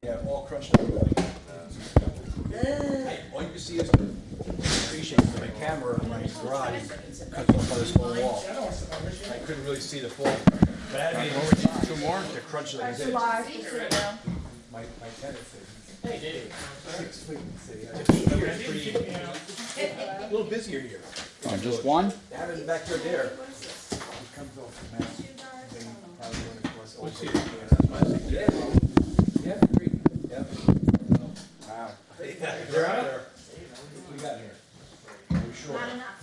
Yeah, all crunched up. Hey, all you can see is appreciate my camera in my garage cuts off by this whole wall. I couldn't really see the fall. But I had two more to crunch like this. My tenant said. Hey, Dave. 6 feet. A little busier here. Oh, just one? They have it back there. It comes off the mouth. They probably want to cross over. Yeah, agree. Yeah. Wow. They're out there. What we got here? Are we sure? Not enough.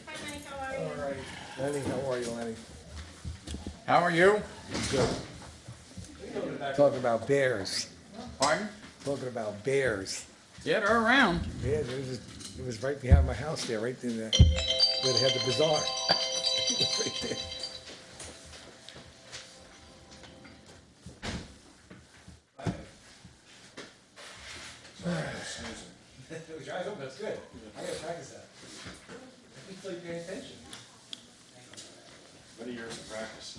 Hi, Mike, how are you? All right. Lenny, how are you, Lenny? How are you? Good. Talking about bears. Pardon? Talking about bears. Yeah, they're around. Yeah, it was right behind my house there, right in the, where they had the bazaar. It was right there. Your eyes open, that's good. I gotta practice that. It's like paying attention. Many years of practice.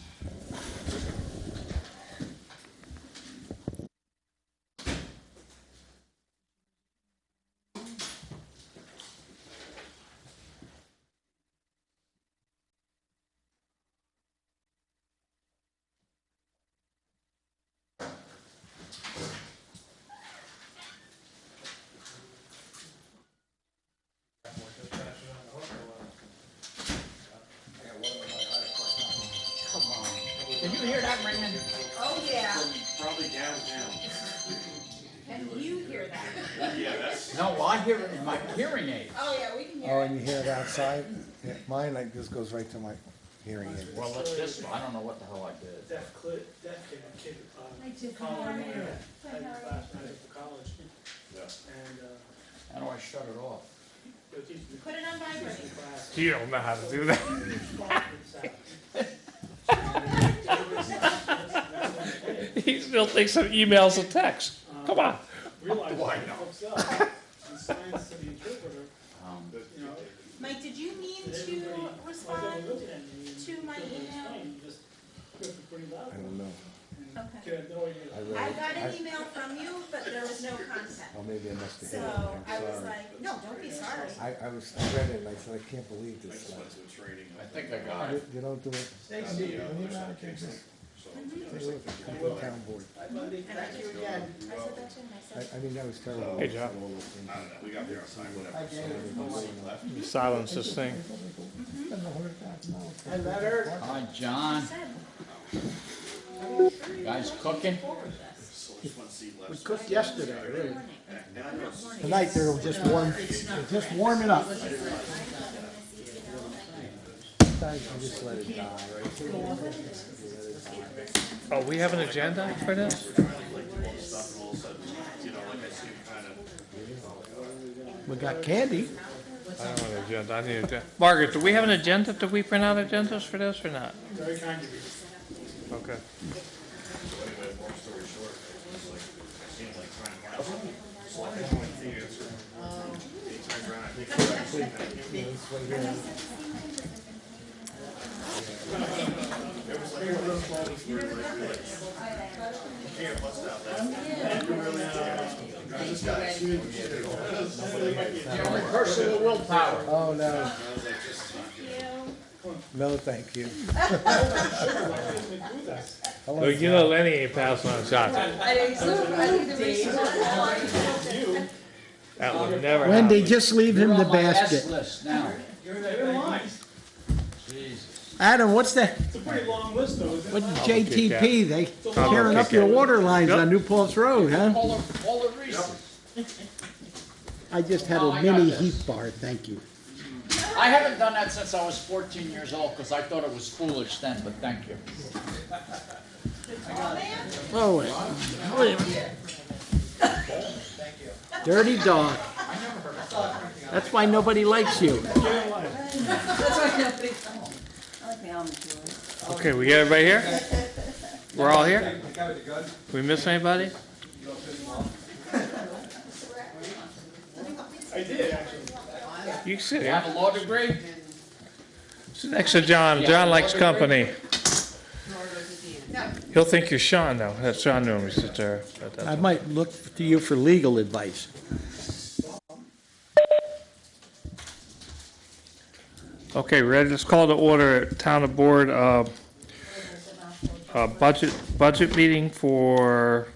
Did you hear that ringing? Oh, yeah. Probably downtown. Can you hear that? Yeah, that's. No, I hear it in my hearing aid. Oh, yeah, we can hear Oh, it. and you hear it outside? Yeah, mine, like, this goes right to my hearing aid. Well, it's this one. I don't know what the hell I did. Deaf kid, Hi, Tiffany, college, how are you? had Hi, a how are class when I went to college, Yeah. and, How do I shut it off? they teach me Put it on vibrate. class. You don't know how to do that. He still thinks of emails and texts. Come on. Realize Why it not? hooks up and signs to the interpreter, you know. Mike, did you mean and to everybody, like, respond they're looking at me and to my interpreter email? explained, you just click it pretty loud. I don't know. And Okay. kid had no idea. I got an email from you, but there was no content. Oh, maybe I must have So hit it. I'm I was sorry. like, no, don't be sorry. I read it and I said, I can't believe I this. just went to a training. I think I got it. You don't do it. Stacy. Take a look. Come to the town board. And I just, I said that to him, I said, I mean, that was terrible. Hey, John. We got there on time, whatever. You silence this thing. Hi, John. You guys cooking? We Cooked yesterday, really. morning. Tonight, they're just warming up. Sometimes you just let it die, right? Oh, we have an agenda for this? We got candy. I don't want an agenda. I need an agenda. Margaret, do we have an agenda? Do we print out agendas for this or not? Very kind of you. Okay. Personal willpower. Oh, no. No, thank you. Well, you know Lenny ain't passing on shots. That would never Wendy, happen. just leave him the You're on my S basket. list now. Jesus. Adam, what's that? It's a pretty long list though, isn't it? What JTP? They I'll tearing kick up your it. water lines Yep. on New Paltz Road, huh? All the Reese's. I just had Oh, a I got mini this. heat bar, thank you. I haven't done that since I was 14 years old because I thought it was foolish then, but thank you. Oh, wait. Wait a minute. Dirty dog. That's why nobody likes you. Okay, we get everybody here? We're all here? We miss anybody? I did, actually. You can sit You here. have a law degree? Sit next to John. John likes company. No. He'll think you're Sean, though. That's Sean normally sits there. But that's I might look to you for legal advice. Okay, ready? Let's call to order Town of Board budget meeting for,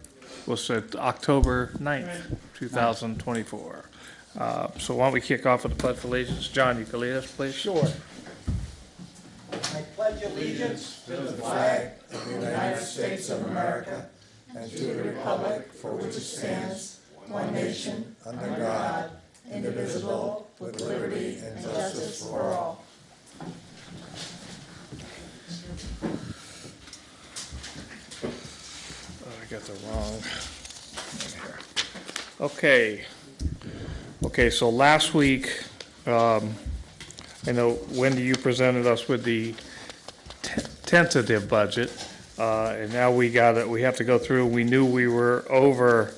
what's it, October 9th, 2024. So why don't we kick off with the Pledge of Allegiance? John, you can lead us, please? Sure. I pledge allegiance to the flag of the United States of America and to the republic for which it stands, one nation, under God, indivisible, with liberty and justice for all. Oh, I got the wrong one here. Okay, so last week, I know, Wendy, you presented us with the tentative budget, and now we have to go through. We knew we were over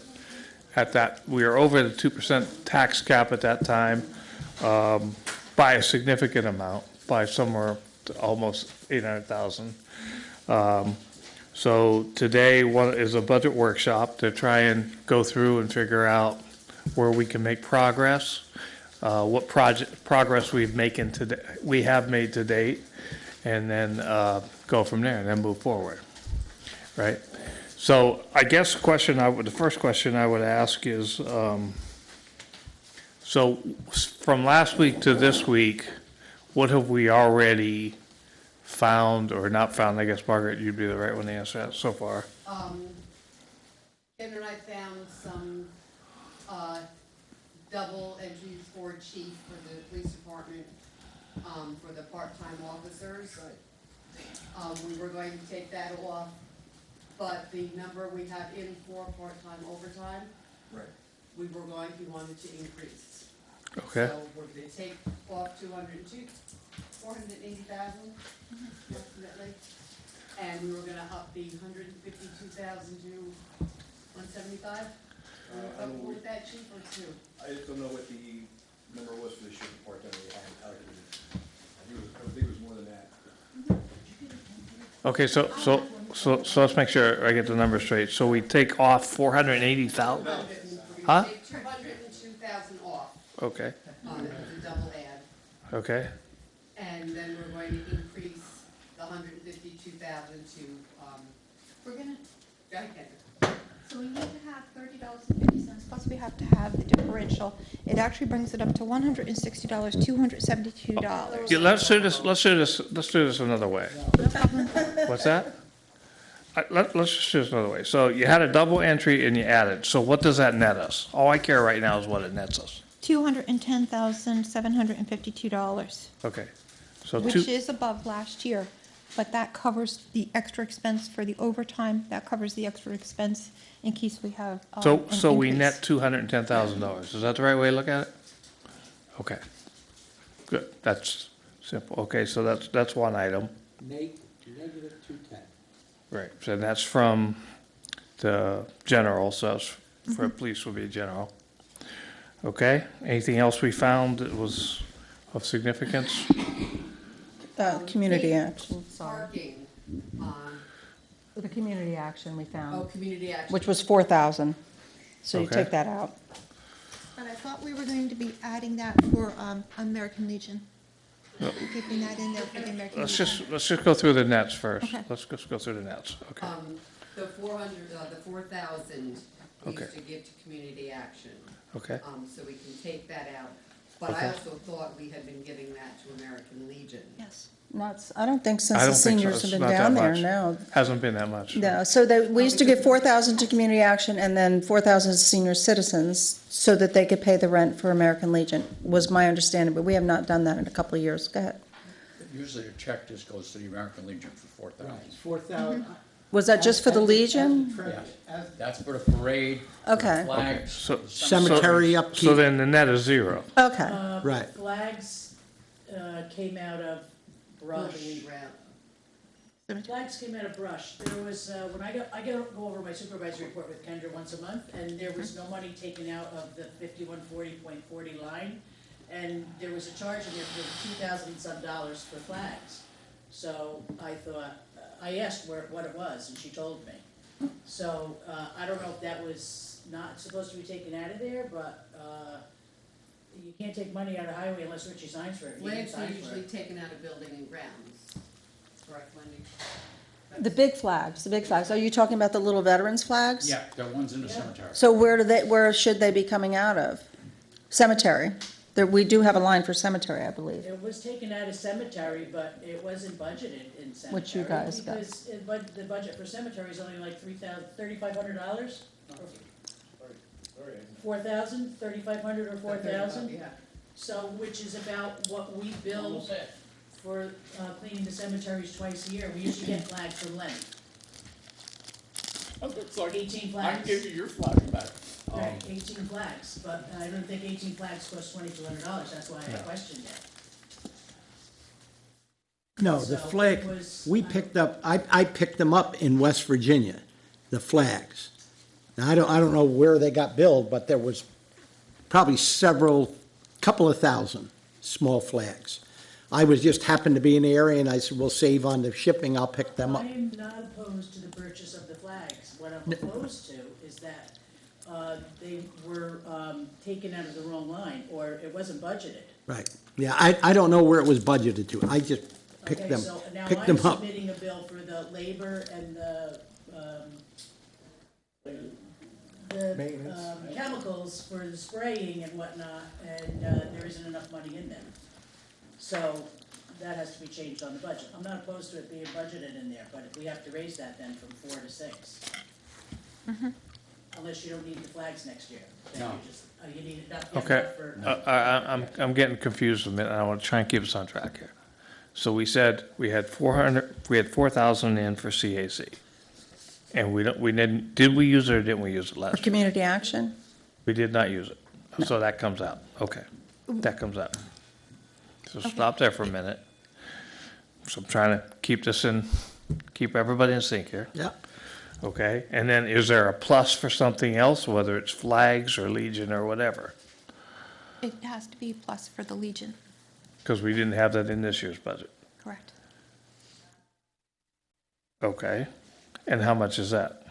the 2% tax cap at that time, by a significant amount, by somewhere to almost 800,000. So today is a budget workshop to try and go through and figure out where we can make progress, what progress we have made to date, and then go from there and then move forward, right? So I guess the first question I would ask is, so from last week to this week, what have we already found or not found? I guess, Margaret, you'd be the right one to answer that so far. Ken and I found some double entries for chief for the police department, for the part-time officers. We were going to take that off, but the number we have in for part-time overtime, Right. we wanted to increase. Okay. So we're gonna take off 480,000 approximately, and we were gonna up the 152,000 to 175. Are you comfortable with that, chief, or two? I just don't know what the number was for the shooting part that we had allocated. I think it was more than that. Okay, so let's make sure I get the numbers straight. So we take off 480,000? Huh? Take 202,000 off Okay, on it, the double add, okay, and then we're going to increase the 152,000 to, We're gonna, go ahead, Kendra. so we need to have $30.50, plus we have to have the differential. It actually brings it up to $160, $272. yeah, let's do this another way. What's that? Let's just do this another way. So you had a double entry and you added, so what does that net us? All I care right now is what it nets us. $210,752, Okay, so which is above last year, but that covers the extra expense for the overtime, that covers the extra expense in case we have So an we increase. net $210,000. Is that the right way to look at it? Okay, good, that's simple. Okay, so that's one item. Negative 210. Right, so that's from the general, so that's for police would be general. Okay, anything else we found that was of significance? Community action, Parking, the community action we found, community action. which was 4,000. So you Okay. take that out. But I thought we were going to be adding that for American Legion. Keeping that in there for the American Legion. Let's just go through the nets first. Okay. Let's just go through the nets, okay. The 4,000 we Okay. used to give to community action. Okay, So we can take that out. But I Okay. also thought we had been giving that to American Legion. Yes. I don't think since I the don't think so. seniors It's have been not that down there, much. no. hasn't been that much. No, so we used to give 4,000 to community action and then 4,000 to senior citizens so that they could pay the rent for American Legion, was my understanding, but we have not done that in a couple of years. Go ahead. Usually a check just goes to the American Legion for 4,000. Right, 4,000. Was that just for the Legion? That's for the parade, for Okay. the flags. So- Cemetery upkeep. So then the net is zero. Okay. Right. Flags came out of brush. Building and ground. Flags came out of brush. There was, when I go over my supervisory report with Kendra once a month, and there was no money taken out of the 5140.40 line. And there was a charge in there for $2,000 and some for flags. So I thought, I asked what it was, and she told me. So, I don't know if that was not supposed to be taken out of there, but, you can't take money out of highway unless Richie signs for it. He didn't Flags are sign for usually it. taken out of building and grounds. Correct, Wendy? The big flags. Are you talking about the little veterans flags? Yeah, the ones in the cemetery. So where should they be coming out of? Cemetery. There, we do have a line for cemetery, I believe. It was taken out of cemetery, but it wasn't budgeted in cemetery. Which you guys got. Because the budget for cemetery is only like $3,500? $4,000, $3,500 or $4,000? Yeah. So, which is about what we bill for cleaning the cemeteries twice a year. We usually get flags from Lenny. Oh, it's like, 18 I flags. can give you your flag back. Right, 18 flags, but I don't think 18 flags cost $2,200, that's why I questioned it. No, the So flag, it was, we picked up, I picked them up in West Virginia, the flags. Now, I don't know where they got billed, but there was probably couple of thousand small flags. I was just happened to be in the area and I said, we'll save on the shipping, I'll pick them up. I am not opposed to the purchase of the flags. What I'm opposed to is that they were taken out of the wrong line, or it wasn't budgeted. Right, yeah, I don't know where it was budgeted to, I just picked them, So now picked I'm them up. submitting a bill for the labor and the chemicals for the spraying and whatnot, and there isn't enough money in there. So that has to be changed on the budget. I'm not opposed to it being budgeted in there, but if we have to raise that then from 4 to 6. Unless you don't need the flags next year. Then No. you just, you need it not Okay, for. I'm getting confused a minute, and I want to try and keep us on track here. So we said we had 4,000 in for CAC. And we didn't, did we use it or didn't we use it For last year? community action? We did not use it. So that comes out, okay, that comes out. So stop there for a minute. So I'm trying to keep everybody in sync here. Yeah, Okay, and then is there a plus for something else, whether it's flags or Legion or whatever? It has to be plus for the Legion, Because we didn't have that in this year's budget. correct? Okay, and how much is that?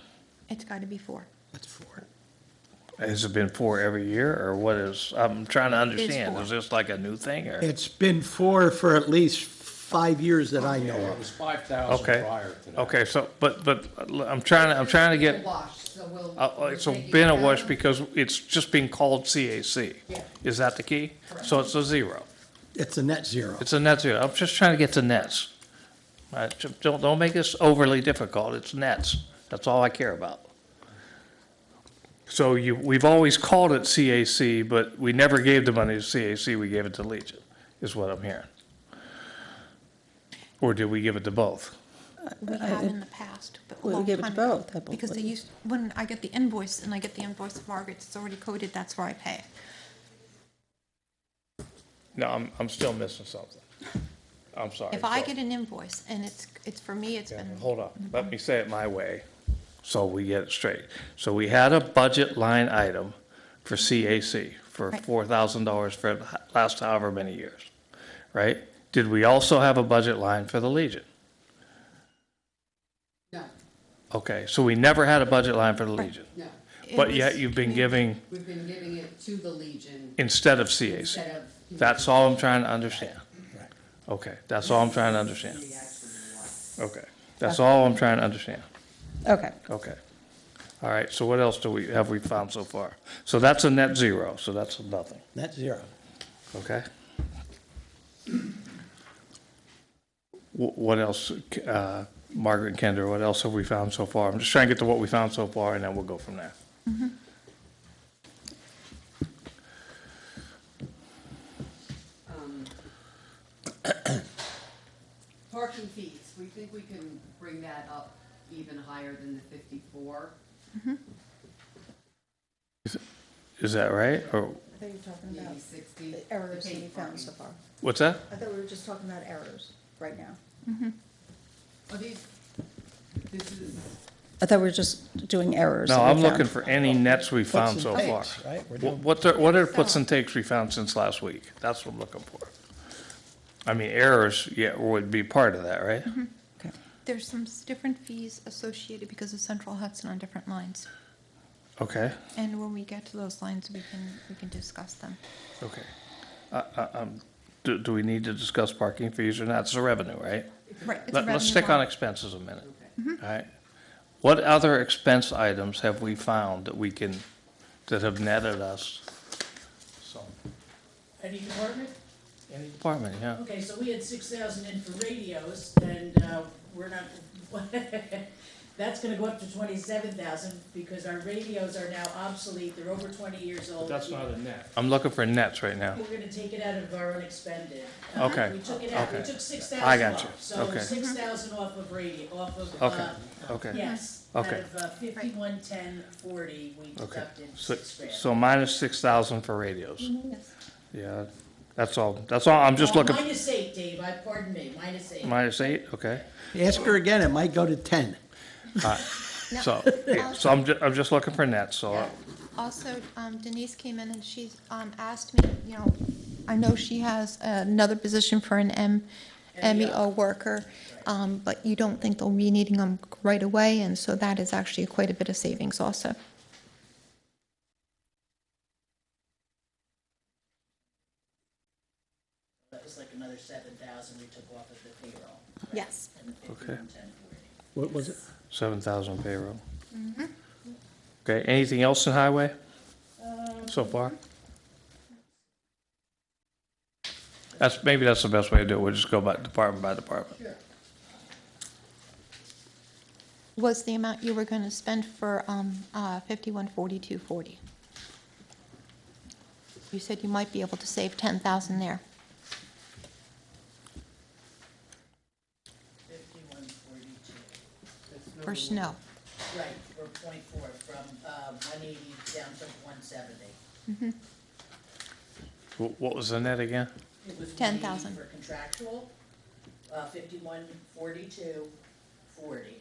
It's got to be 4. that's four. Has it been 4 every year, or what is, I'm trying to understand, 4. is this like a new thing, or? It's been four for at least 5 years that I know Yeah, it of. was 5,000 Okay, prior to that. okay, so, but I'm trying to get, It's a wash, so we'll. it's we're taking been a it wash out. because it's just being called CAC. Yeah. Is that the key? So it's a 0. It's a net zero. It's a net 0. I'm just trying to get to nets. Don't make this overly difficult. It's nets. That's all I care about. So we've always called it CAC, but we never gave the money to CAC. We gave it to Legion, is what I'm hearing. Or did we give it to both? We have in the past, but a We long gave it to time ago. both, I believe. Because they used, when I get the invoice, and I get the invoice of Margaret's, it's already coded, that's where I pay it. No, I'm still missing something. I'm sorry. If I So- get an invoice, and it's for me, it's Yeah, been. hold on, let me say it my way, so we get it straight. So we had a budget line item for CAC for Right. $4,000 for the last however many years, right? Did we also have a budget line for the Legion? No, Okay, so we never had a budget line for the Legion, no. It but was- yet you've been giving We've been giving it to the Legion instead of CAC. instead of. That's all I'm trying to understand. Okay, that's all I'm trying to understand. Okay, that's all I'm trying to understand. Okay. Okay. All right, so what else have we found so far? So that's a net 0, so that's nothing, Net zero. okay? What else, Margaret and Kendra, what else have we found so far? I'm just trying to get to what we found so far, and then we'll go from there. Parking fees, we think we can bring that up even higher than the 54. Is that right, or, I thought you were talking Maybe about 60. the errors The that paid you found parking. so far. what's that? I thought we were just talking about errors right now. Are these, this is, I thought we were just doing errors. No, that we I'm found. looking for any nets we found Puts so and far. takes, right? We're What doing- what are puts and takes we found since last week? That's what I'm looking for. I mean, errors, yeah, would be part of that, right? Okay. There's some different fees associated because of Central Hudson on different lines. Okay, And when we get to those lines, we can discuss them. okay. Do we need to discuss parking fees or not? It's a revenue, right? Right, it's a Let's revenue stick on line. expenses a minute, all right? What other expense items have we found that have netted us? Any department? Any department, yeah. Okay, so we had 6,000 in for radios, and we're not, that's gonna go up to 27,000, because our radios are now obsolete, they're over 20 years old. a net. I'm looking for nets right now. We're gonna take it out of our unexpended. Okay, We took it out, we okay. took 6,000 I got you. off, so Okay. 6,000 off of radio, off of, Okay, okay. yes, out Okay. of 511040, we Okay, deducted so, 6 grand. so minus 6,000 for radios. Yes. Yeah, that's all, I'm just looking, Minus 8, Dave, pardon me, minus 8. minus 8, okay. Ask her again, it might go to 10. All right. So, yeah, so I'm just looking for nets, so, Also, Denise came in and she's asked me, you know, I know she has another position for an MEO worker, but you don't think they'll be needing them right away, and so that is actually quite a bit of savings also. That was like another 7,000 we took off of the payroll. Yes. And the Okay. 511040. What was it? 7,000 payroll. Okay, anything else in highway so far? Maybe that's the best way to do it, we'll just go by department. Sure. Was the amount you were going to spend for 514240? You said you might be able to save 10,000 there. 5142. For snow. Right, for .4, from 180 down to 170. What was the net again? It was 10,000. 180 for contractual, 514240.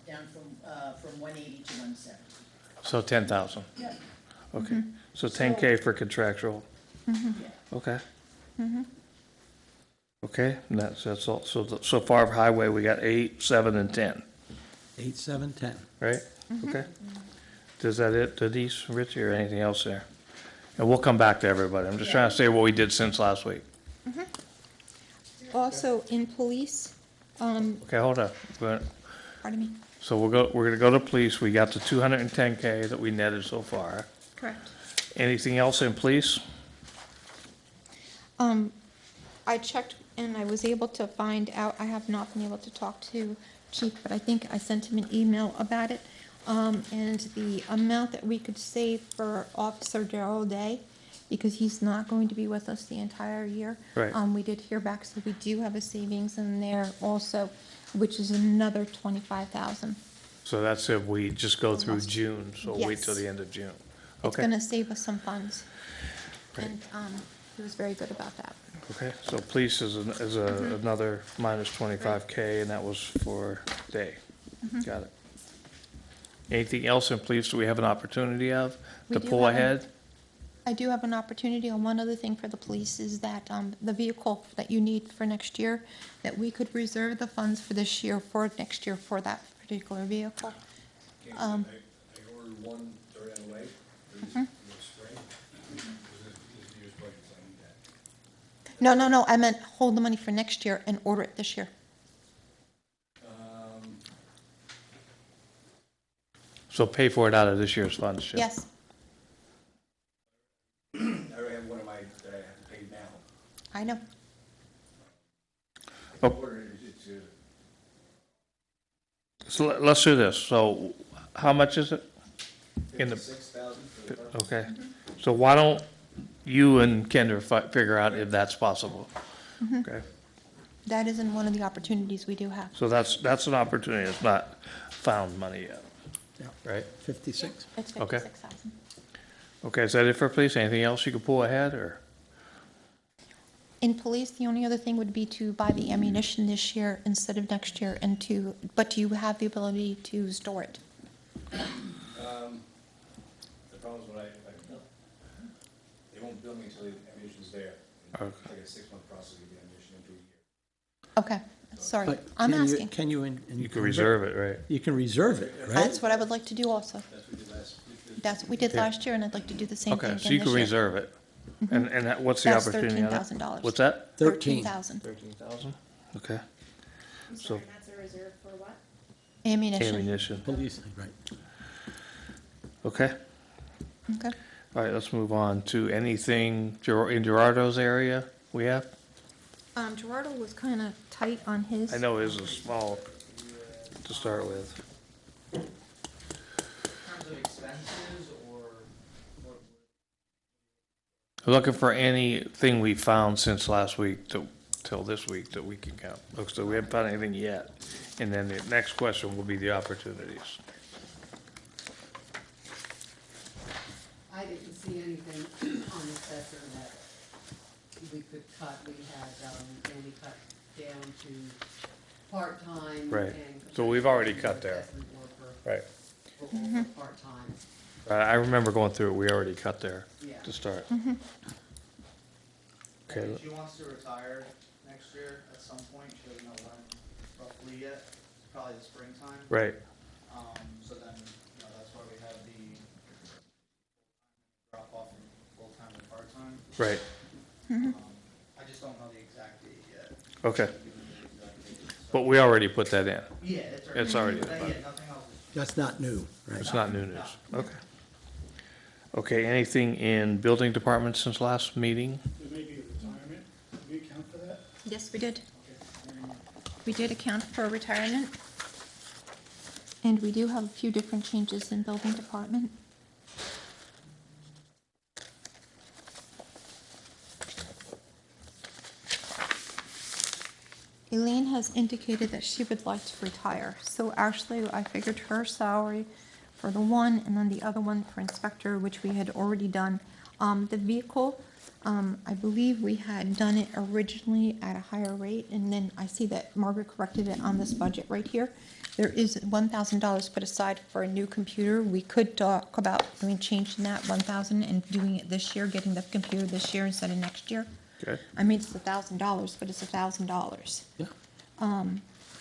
Down from 180 to 170. So 10,000, Yeah. okay. So 10K for contractual, okay. Okay, and that's all, so far for highway, we got 8, 7, and 10, 8, 7, 10. right? Okay. Is that it, Denise, Richie, or anything else there? And we'll come back to everybody, I'm just trying to say what we did since last week. Also, in police, Okay, hold on. pardon me, So we're gonna go to police, we got the 210K that we netted so far. correct. Anything else in police? I checked and I was able to find out, I have not been able to talk to Chief, but I think I sent him an email about it. And the amount that we could save for Officer Darrell Day, because he's not going to be with us the entire year. Right. We did hear back, so we do have a savings in there also, which is another 25,000. So that's if we just go through June, so wait Yes. till the end of June. It's Okay. gonna save us some funds. Great. And, he was very good about that. Okay, so police is another minus 25K, and that was for day. Got it. Anything else in police that we have an opportunity of We to do pull have ahead? I do have an opportunity on one other thing for the police is that, the vehicle that you need for next year, that we could reserve the funds for this year for next year for that particular vehicle. I ordered one during the way, spring. No, I meant hold the money for next year and order it this year. So pay for it out of this year's funds, Jim? Yes, I already have one of my, that I have to pay now. I know. Oh. Ordered it, So let's do this. So how much is it? In the, 56,000 for the okay. So why don't you and Kendra figure out if that's possible? Okay, That isn't one of the opportunities we do have. so that's an opportunity. It's not found money yet, Yeah. right? 56. It's Okay. 56,000. Okay, is that it for police? Anything else you could pull ahead, or? In police, the only other thing would be to buy the ammunition this year instead of next year but do you have the ability to store it? The problem is they won't bill me until the ammunition's there. Okay. It's like a 6-month process to get the ammunition into a year. Okay, Sorry, But I'm can you- asking. Can you? You can reserve it, right? You can reserve it, right? That's what I would like to do also. That's what we did Yeah. last year, and I'd like to do the same thing Okay, again so you this can year. reserve it. And what's the That's opportunity on that? $13,000. What's that? 13,000. 13,000. Okay. I'm So- sorry, that's a reserve for what? Ammunition. Ammunition. Police, right. Okay. Okay. All right, let's move on to anything in Gerardo's area we have? Gerardo was kind of tight on his. I know his is small to start with. In terms of expenses or what? I'm looking for anything we found since last week till this week that we can count. Looks like we haven't found anything yet. And then the next question will be the opportunities. I didn't see anything on the assessor that we could cut. We had, only cut down to part-time. Right. and So we've already cut there. assessment worker Right. for part-time. I remember going through it, we already cut there Yeah. to start. Okay, She wants to retire next year at some point, she doesn't know when roughly yet, probably the springtime. right. So then, that's why we have the drop off from full-time to part-time. Right, I just don't know the exact date yet. okay. But we already put that in. Yeah, It's already in the Yeah, budget. nothing else is. That's not new, right? It's not new news. Okay. Okay, anything in building department since last meeting? There may be a retirement, did we account for that? Yes, we did. Okay. We did account for retirement. And we do have a few different changes in building department. Elaine has indicated that she would like to retire, so actually I figured her salary for the one and then the other one for inspector, which we had already done. The vehicle, I believe we had done it originally at a higher rate, and then I see that Margaret corrected it on this budget right here. There is $1,000 put aside for a new computer. We could talk about, changing that 1,000 and doing it this year, getting the computer this year instead of next year. Okay. I mean, it's $1,000, but it's $1,000. Yeah.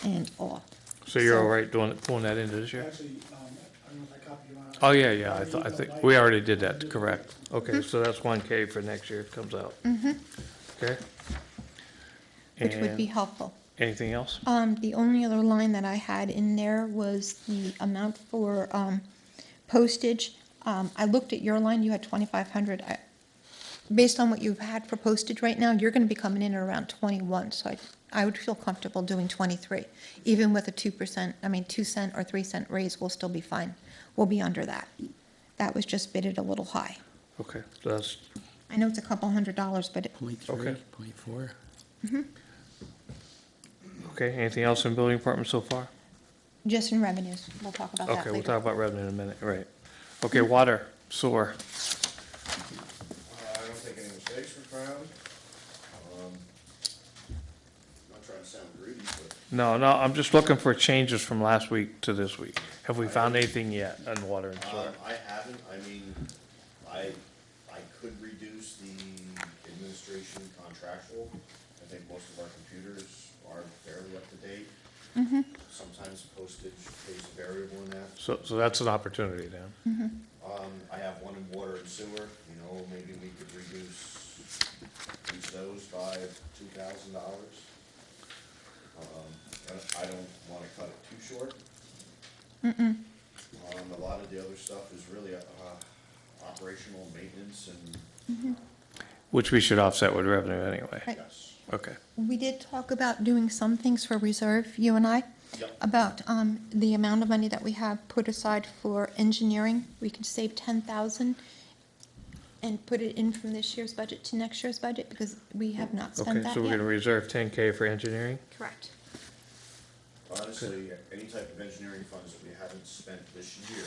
And off. So you're all right pulling that into this year? Actually, I don't know if I copied you on. Oh, yeah, I think, we already did that, correct. Okay, so that's 1K for next year, it comes out. Okay? Which would be And helpful. anything else? The only other line that I had in there was the amount for postage. I looked at your line, you had 2,500. Based on what you've had for postage right now, you're gonna be coming in at around 21, so I would feel comfortable doing 23. Even with a 2%, 2 cent or 3 cent raise, we'll still be fine. We'll be under that. That was just bidded a little high. Okay, so that's, I know it's a couple $100, but Point Okay. 3, point 4. okay, anything else in building department so far? just in revenues. We'll talk about that Okay, we'll later. talk about revenue in a minute, right. Okay, water, sewer. I don't think any mistakes were found. Not trying to sound greedy, but No, I'm just looking for changes from last week to this week. Have we found anything yet on water and sewer? I haven't, I could reduce the administration contractual. I think most of our computers are fairly up to date. Sometimes postage pays a variable in that. So that's an opportunity then. I have one in water and sewer, maybe we could reduce those by $2,000. I don't wanna cut it too short. A lot of the other stuff is really, operational maintenance and, Which we should offset with revenue anyway. Right. yes. Okay, We did talk about doing some things for reserve, you and I, Yep. about the amount of money that we have put aside for engineering. We could save 10,000 and put it in from this year's budget to next year's budget because we have not spent okay, that so we're yet. gonna reserve 10K for engineering? Correct. Honestly, any type of engineering funds that we haven't spent this year,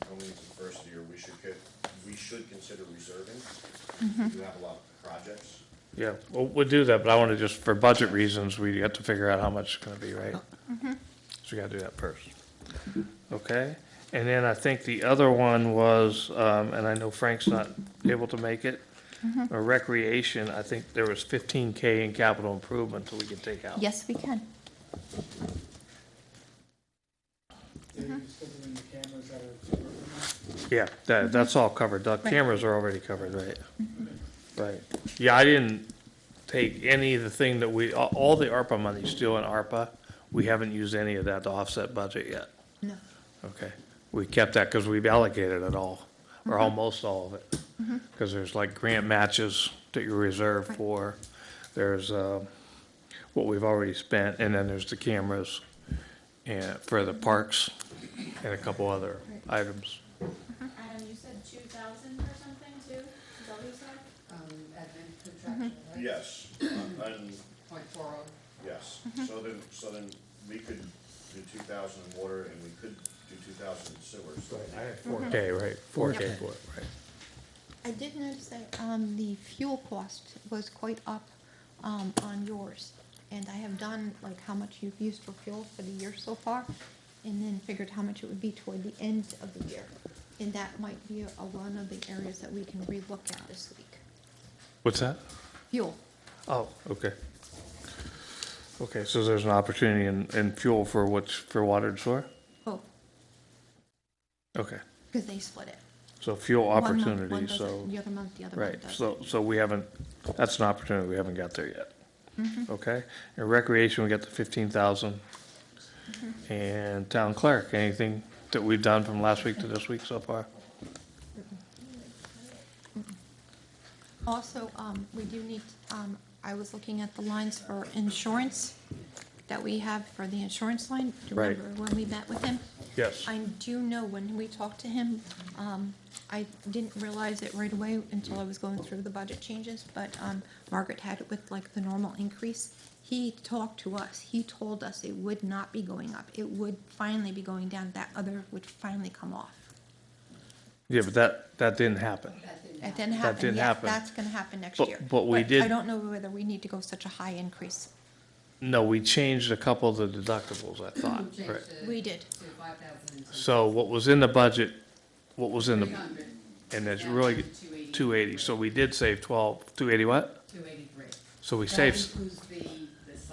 going into the first year, we should consider reserving. We do have a lot of projects. Yeah, well, we'll do that, but I wanna just, for budget reasons, we have to figure out how much it's gonna be, right? So we gotta do that first. Okay, and then I think the other one was, and I know Frank's not able to make it, recreation, I think there was 15K in capital improvement that we can take out. Yes, we can. You're still doing the cameras that are super. Yeah, that's all covered. The cameras are already covered, right? Right. Yeah, I didn't take any of the thing that all the ARPA money's still in ARPA. We haven't used any of that to offset budget yet. No. Okay. We kept that because we've allocated it all, or almost all of it. Because there's like grant matches that you reserve for. There's what we've already spent, and then there's the cameras and for the parks and a couple other items. Adam, you said 2,000 or something too? Is that what you said? Admin contractual, right? Yes, and, .40. yes, so then we could do 2,000 in water and we could do 2,000 in sewers. So I had 4K, right? 4K for it, right? I did notice that the fuel cost was quite up on yours. And I have done like how much you've used for fuel for the year so far, and then figured how much it would be toward the end of the year. And that might be one of the areas that we can relook at this week. What's that? Fuel. Oh, okay. Okay, so there's an opportunity in fuel for water and sewer? Oh, Okay, because they split it. so fuel One month, one opportunities, does so, it, the other month, the other right, month does. so we haven't, that's an opportunity, we haven't got there yet. Okay, and recreation, we got the 15,000. And town clerk, anything that we've done from last week to this week so far? Also, we do need, I was looking at the lines for insurance that we have for the insurance line. Do you Right. remember when we met with him? Yes. I do know when we talked to him, I didn't realize it right away until I was going through the budget changes, but Margaret had it with like the normal increase. He talked to us. He told us it would not be going up. It would finally be going down. That other would finally come off. Yeah, but that didn't happen. It didn't happen. didn't Yeah, happen. that's gonna happen next But- year. but we did- I don't know whether we need to go such a high increase. No, we changed a couple of the deductibles, I thought, Changed right? it We did. To 5,000. So what was in the budget, what was in the, 300. and it's Down really to 280. 280, so we did save 280 what? 283. So we That saved, includes the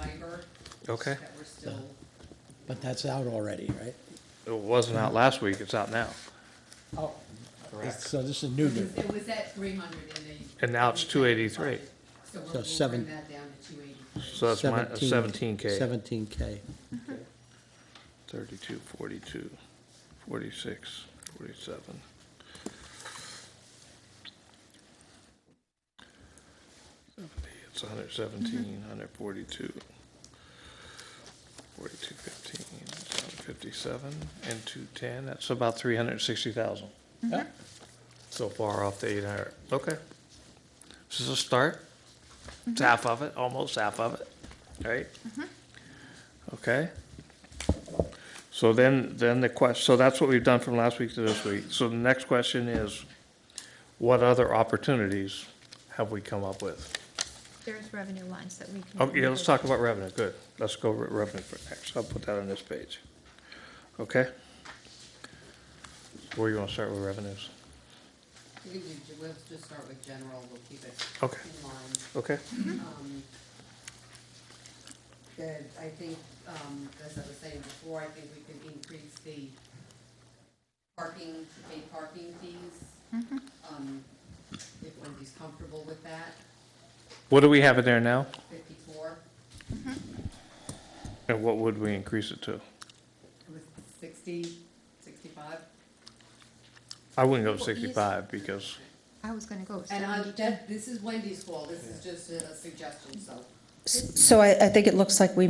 cyber. Okay. That we're still, But that's out already, right? it wasn't out last week, it's out now. Oh. So this is new, it was at 300 in the. And now it's 283. So So we'll seven- bring that down to 283. So that's my, 17K. 17K. 32, 42, 46, 47. It's 117, 142, 4215, 157, and 210. That's about 360,000. Yeah. So far off the 800. Okay. This is a start. It's half of it, almost half of it, right? Okay. So then the question, so that's what we've done from last week to this week. So the next question is, what other opportunities have we come up with? There's revenue lines that we can. Oh, yeah, let's talk about revenue, good. Let's go revenue for next. I'll put that on this page. Okay? Where you want to start with revenues? We can do, we'll just start with general, we'll keep it Okay. in line. Okay? I think, as I was saying before, I think we could increase the paid parking fees. If Wendy's comfortable with that, What do we have in there now? 54, And what would we increase it to? it was 60, 65. I wouldn't go 65 because, I was gonna go And 72. this is Wendy's call, this is just a suggestion, so. So I think it looks like we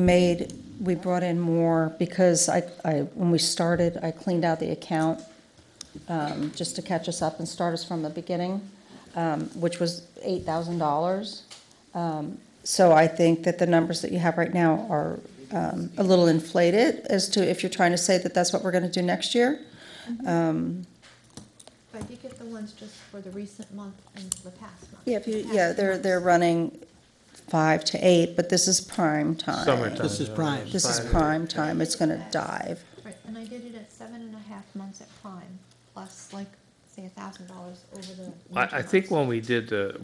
brought in more because when we started, I cleaned out the account just to catch us up and start us from the beginning, which was $8,000. So I think that the numbers that you have right now are a little inflated as to if you're trying to say that that's what we're going to do next year. But I did get the ones just for the recent month and the past month. Yeah, they're running 5 to 8, but this is prime time. summertime. This is prime. This is prime time. It's going to dive. Right, and I did it at 7.5 months at prime, plus like, say, $1,000 over the. winter I think months.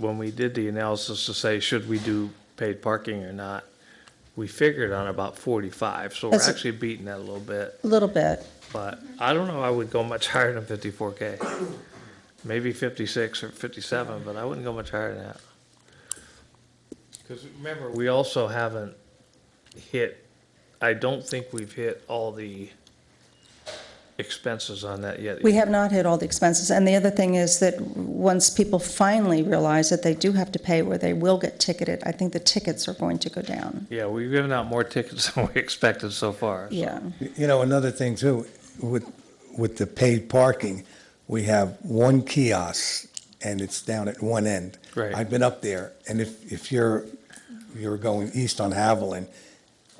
when we did the analysis to say, should we do paid parking or not, we figured on about 45, so we're That's a- actually beating that a little bit. A little bit. But I don't know, I would go much higher than 54K. Maybe 56 or 57, but I wouldn't go much higher than that. Because remember, we also haven't hit, I don't think we've hit all the expenses on that yet. We have not hit all the expenses, and the other thing is that once people finally realize that they do have to pay, where they will get ticketed, I think the tickets are going to go down. Yeah, we've given out more tickets than we expected so far. So. Yeah. You know, another thing too, with the paid parking, we have one kiosk and it's down at one end. Right. I've been up there, and if you're going east on Haviland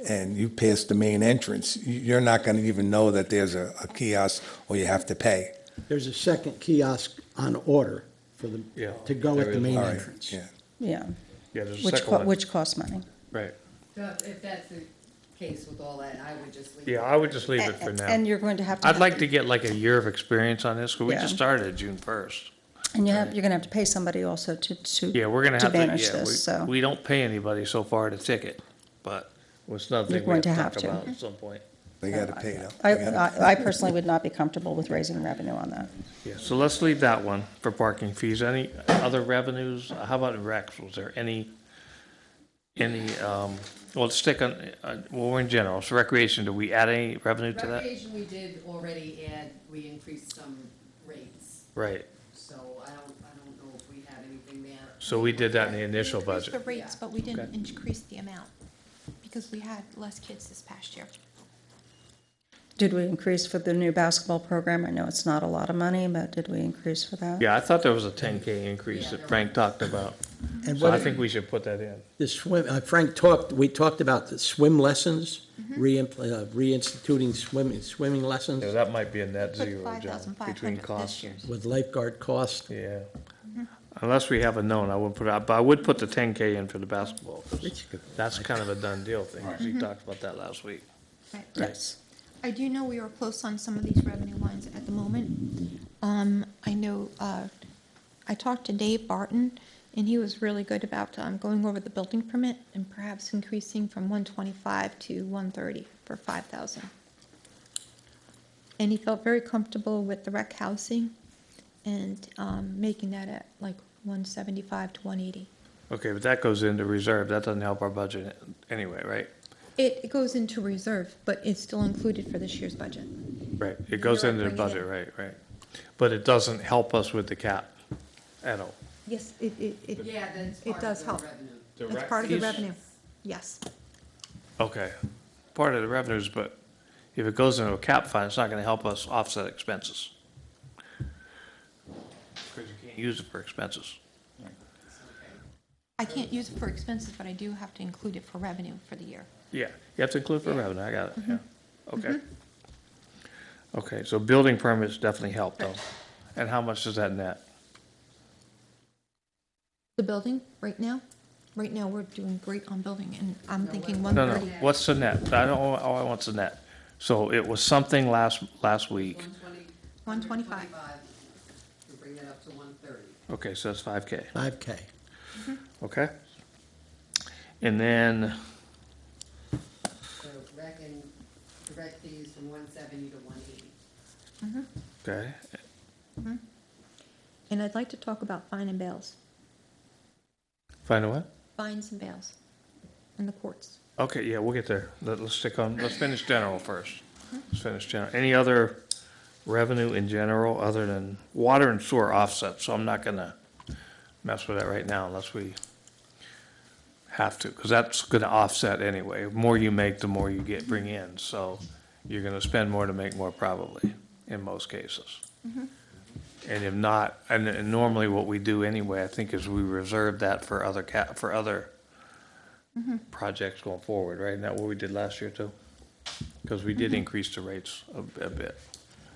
and you pass the main entrance, you're not gonna even know that there's a kiosk or you have to pay. There's a second kiosk on order for the, Yeah, to go there at the is. main All right, entrance. yeah. Yeah. Yeah, there's a second one. Which costs money. Right. So if that's the case with all that, I would just leave. Yeah, I would just leave it for now. And you're going to have to. I'd like to get like a year of experience on this, because we Yeah. just started June 1st. And you're gonna have to pay somebody also to Yeah, we're gonna have to, manage yeah, this, so. we don't pay anybody so far to ticket, but it's another You're thing we have going to to talk have to. about at some point. They gotta pay though. I personally would not be comfortable with raising revenue on that. Yeah, so let's leave that one for parking fees. Any other revenues? How about in recs? Was there any, well, let's stick on, well, we're in general, so recreation, do we add any revenue to that? Recreation, we did already add, we increased some rates, Right, so I don't know if we have anything there. so we did that in the initial We increased budget. the rates, but we didn't Okay. increase the amount, because we had less kids this past year. Did we increase for the new basketball program? I know it's not a lot of money, but did we increase for that? Yeah, I thought there was a 10K increase that Frank talked about, And so I what, think we should put that in. the swim, we talked about the swim lessons, reinstituting swimming Yeah, lessons that might be a net Put zero, John, 5,500 between this costs. year. with lifeguard cost. Yeah. Unless we have a known, I wouldn't put it out, but I would put the 10K in for the basketball, 'cause that's kind of a done deal thing, 'cause he talked about that last week. Right. Yes. I do know we are close on some of these revenue lines at the moment. I know, I talked to Dave Barton, and he was really good about, going over the building permit and perhaps increasing from 125 to 130 for 5,000. And he felt very comfortable with the rec housing and, making that at like 175 to 180. Okay, but that goes into reserve, that doesn't help our budget anyway, right? It goes into reserve, but it's still included for this year's budget. Right, it goes You're into the bringing budget, it. right, right. But it doesn't help us with the cap at all. Yes, Yeah, that's it part does of the help. revenue. It's part of the revenue, yes. Okay, part of the revenues, but if it goes into a cap fund, it's not gonna help us offset expenses. Because you can't use it for expenses. I can't use it for expenses, but I do have to include it for revenue for the year. Yeah, you have to include for revenue, I got it, yeah, okay. Okay, so building permits definitely help though. And how much does that net? The building, right now, we're doing great on building, and I'm thinking No, no, 130. what's the net? I don't, all I want's the net. So it was something last week. 125. To bring that up to 130. Okay, so that's 5K, 5K. okay? And then, So rec and, direct fees from 170 to 180. okay, And I'd like to talk about fine and bails, find a what? fines and bails in the courts. Okay, yeah, we'll get there. Let's stick on, let's finish general first. Let's finish general. Any other revenue in general other than water and sewer offset? So I'm not gonna mess with that right now unless we have to, because that's gonna offset anyway. The more you make, the more you bring in. So you're gonna spend more to make more probably, in most cases. And if not, and normally what we do anyway, I think, is we reserve that for other projects going forward, right? Isn't that what we did last year too? Because we did increase the rates a bit.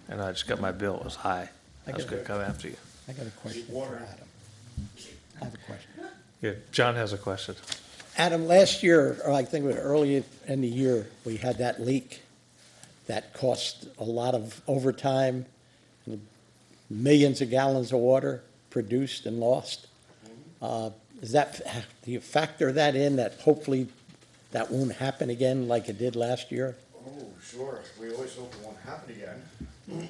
And I just got my bill, it was high. I was gonna come after you. I got a question for Adam. I have a question. Yeah, John has a question. Adam, last year, or I think it was early in the year, we had that leak that cost a lot of overtime, millions of gallons of water produced and lost. Do you factor that in, that hopefully that won't happen again like it did last year? Oh, sure, we always hope it won't happen again.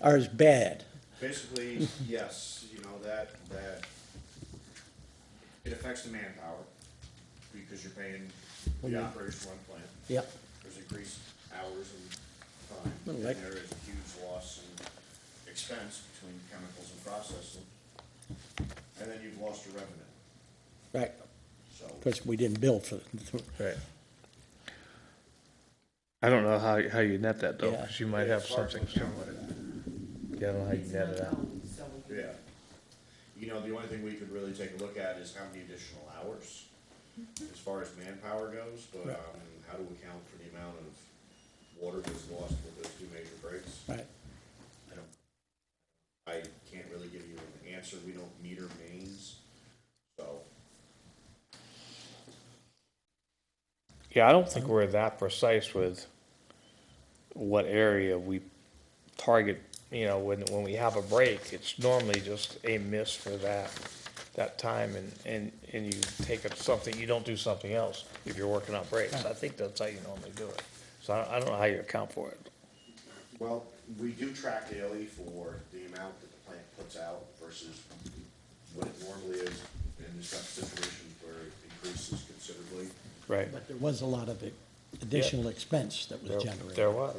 Or as bad? Basically, yes, you know, that it affects the manpower, because you're paying the operators to run plant. Yep. There's increased hours and time, Well, and like- there is a huge loss in expense between chemicals and processing. And then you've lost your revenue, Right, so. because we didn't bill for, Right. I don't know how you net that though, Yeah. because you might have something similar. Yeah, I don't know how you net it out. Yeah. You know, the only thing we could really take a look at is how many additional hours, as far as manpower goes, but, Right. how to account for the amount of water that's lost with those two major breaks. right. I can't really give you an answer, we don't meter mains, so. Yeah, I don't think we're that precise with what area we target, you know, when we have a break, it's normally just a miss for that time, and you take it something, you don't do something else if you're working on breaks. I think that's how you normally do it. So I don't know how you account for it. Well, we do track daily for the amount that the plant puts out versus what it normally is in this type of situations where it increases considerably. Right. But there was a lot of additional expense that was generated. There was.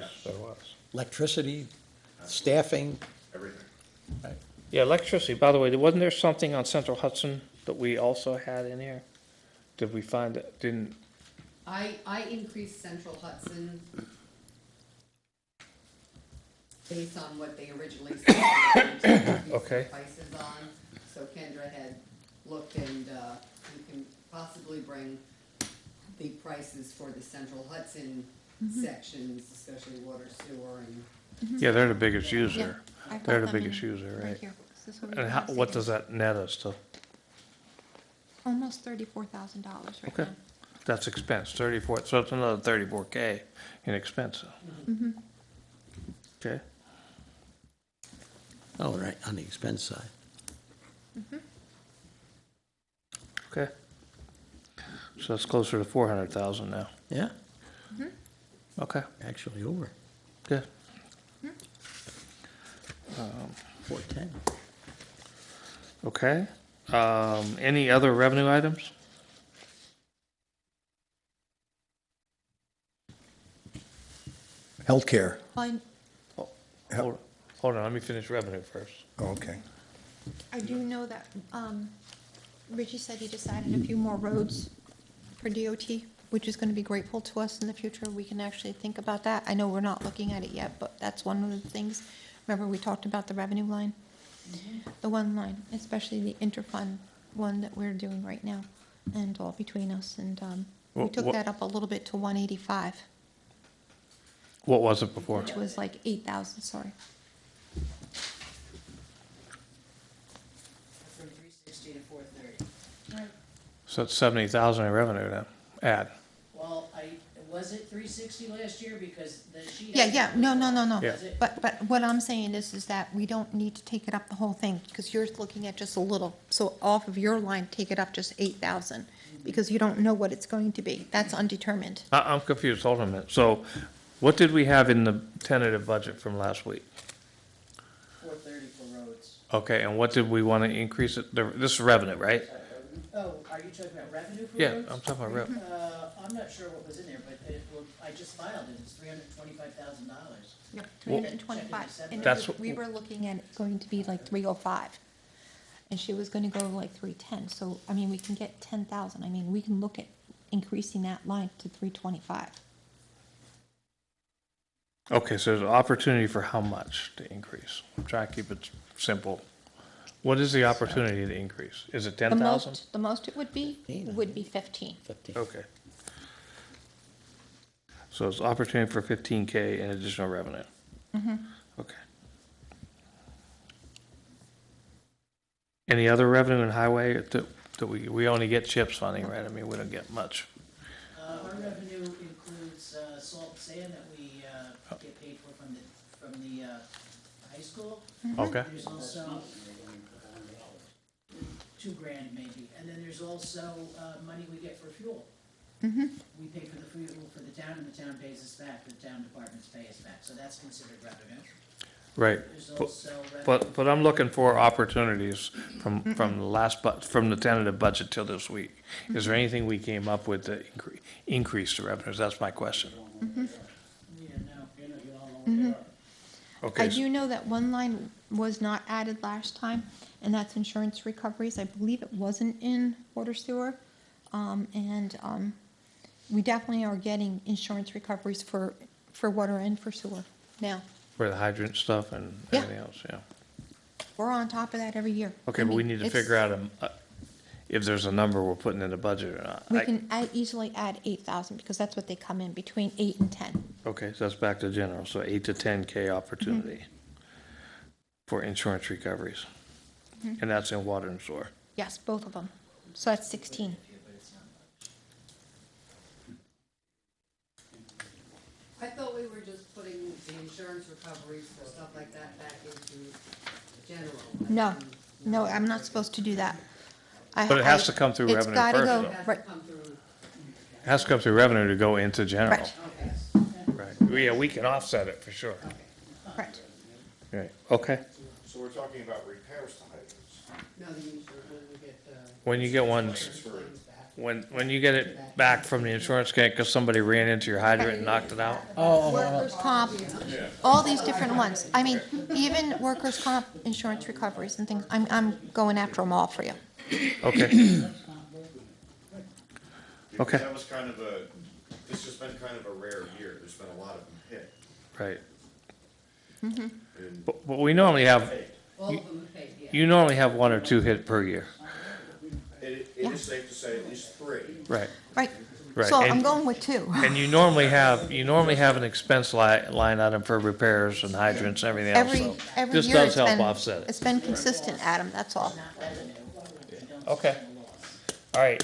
Electricity, staffing, Everything. right? Yeah, electricity, by the way, wasn't there something on Central Hudson that we also had in here? Did we find it, didn't, I increased Central Hudson based on what they originally said. Okay. Prices on, so Kendra had looked and, you can possibly bring the prices for the Central Hudson sections, especially water, sewer, and yeah, they're the biggest user. I've got They're the them biggest in user, right? here. This is what we And have what savings. does that net us to? Almost $34,000 right Okay. now. That's expense, 34, so it's another 34K in expense. Okay, Oh, right, on the expense side. okay. So that's closer to 400,000 now. Yeah, Okay, actually over, good. 410. Okay. Any other revenue items? Healthcare. Fine. Hold on, let me finish revenue first. Oh, okay. I do know that, Richie said he decided a few more roads for DOT, which is gonna be grateful to us in the future. We can actually think about that. I know we're not looking at it yet, but that's one of the things. Remember, we talked about the revenue line? The one line, especially the interfund one that we're doing right now, and all between us, and, we Wha- took wha- that up a little bit to 185, What was it before? which was like 8,000, sorry. From 360 to 430. So it's 70,000 in revenue now, add. Well, was it 360 last year, because the sheet. Yeah, no. Yeah. Was it? But what I'm saying is that we don't need to take it up the whole thing, because you're looking at just a little. So off of your line, take it up just 8,000, because you don't know what it's going to be. That's undetermined. I'm confused, hold on a minute. So what did we have in the tentative budget from last week? 430 for roads. Okay, and what did we want to increase it, this is revenue, right? Oh, are you talking about revenue for Yeah, roads? I'm talking about revenue. I'm not sure what was in there, but I just filed it, it's $325,000. Yep, Well- 325. And That's we were looking at it going to be like 305. And she was gonna go like 310. So, I mean, we can get 10,000. I mean, we can look at increasing that line to 325. Okay, so there's an opportunity for how much to increase? I'm trying to keep it simple. What is the opportunity to increase? Is it 10,000? The most it would be 15. 15. Okay. So it's opportunity for 15K in additional revenue? Okay. Any other revenue in highway that we only get CHIPS funding, right? I mean, we don't get much. Our revenue includes salt and sand that we get paid for from the high school. Okay. There's also $2,000 maybe, and then there's also money we get for fuel. We pay for the fuel for the town, and the town pays us back, the town departments pay us back, so that's considered revenue. Right. There's But- also revenue. But I'm looking for opportunities from the last, from the tentative budget till this week. Is there anything we came up with to increase the revenues? That's my question. Yeah, no, you all know what they are. Okay. I do know that one line was not added last time, and that's insurance recoveries. I believe it wasn't in water sewer. We definitely are getting insurance recoveries for water and for sewer now. For the hydrant stuff and Yeah. everything else, yeah. We're on top of that every year. Okay, but we need to figure out if there's a number we're putting in the budget or not. We can easily add 8,000, because that's what they come in, between 8 and 10. Okay, so that's back to general, so 8 to 10K opportunity for insurance recoveries. And that's in water and sewer. Yes, both of them. So that's 16. I thought we were just putting the insurance recoveries for stuff like that back into general. No, I'm not supposed to do that. But it has to come through revenue It's gotta first, go, though. It has right, to come through. It has to come through revenue to go into general. Right. Right. Yeah, we can offset it for sure. correct. Right, okay. So we're talking about repairs to hydrants. No, the insurance, When you get one, when you get it back from the insurance company because somebody ran into your hydrant and knocked it out? Workers' comp, all these different ones. I mean, even workers' comp insurance recoveries and things, I'm going after them all for you. Okay. Because Okay. that was kind of this has been kind of a rare year. There's been a lot of them hit. Right. And But we normally have, all of them paid, yeah. you normally have 1 or 2 hit per year. it is safe to say at least 3. Right. Right. Right. So And- I'm going with 2. And you normally have an expense line item for repairs and hydrants and everything else, so Every this year does it's help been, offset it. it's been consistent, Adam, that's all. Okay. All right,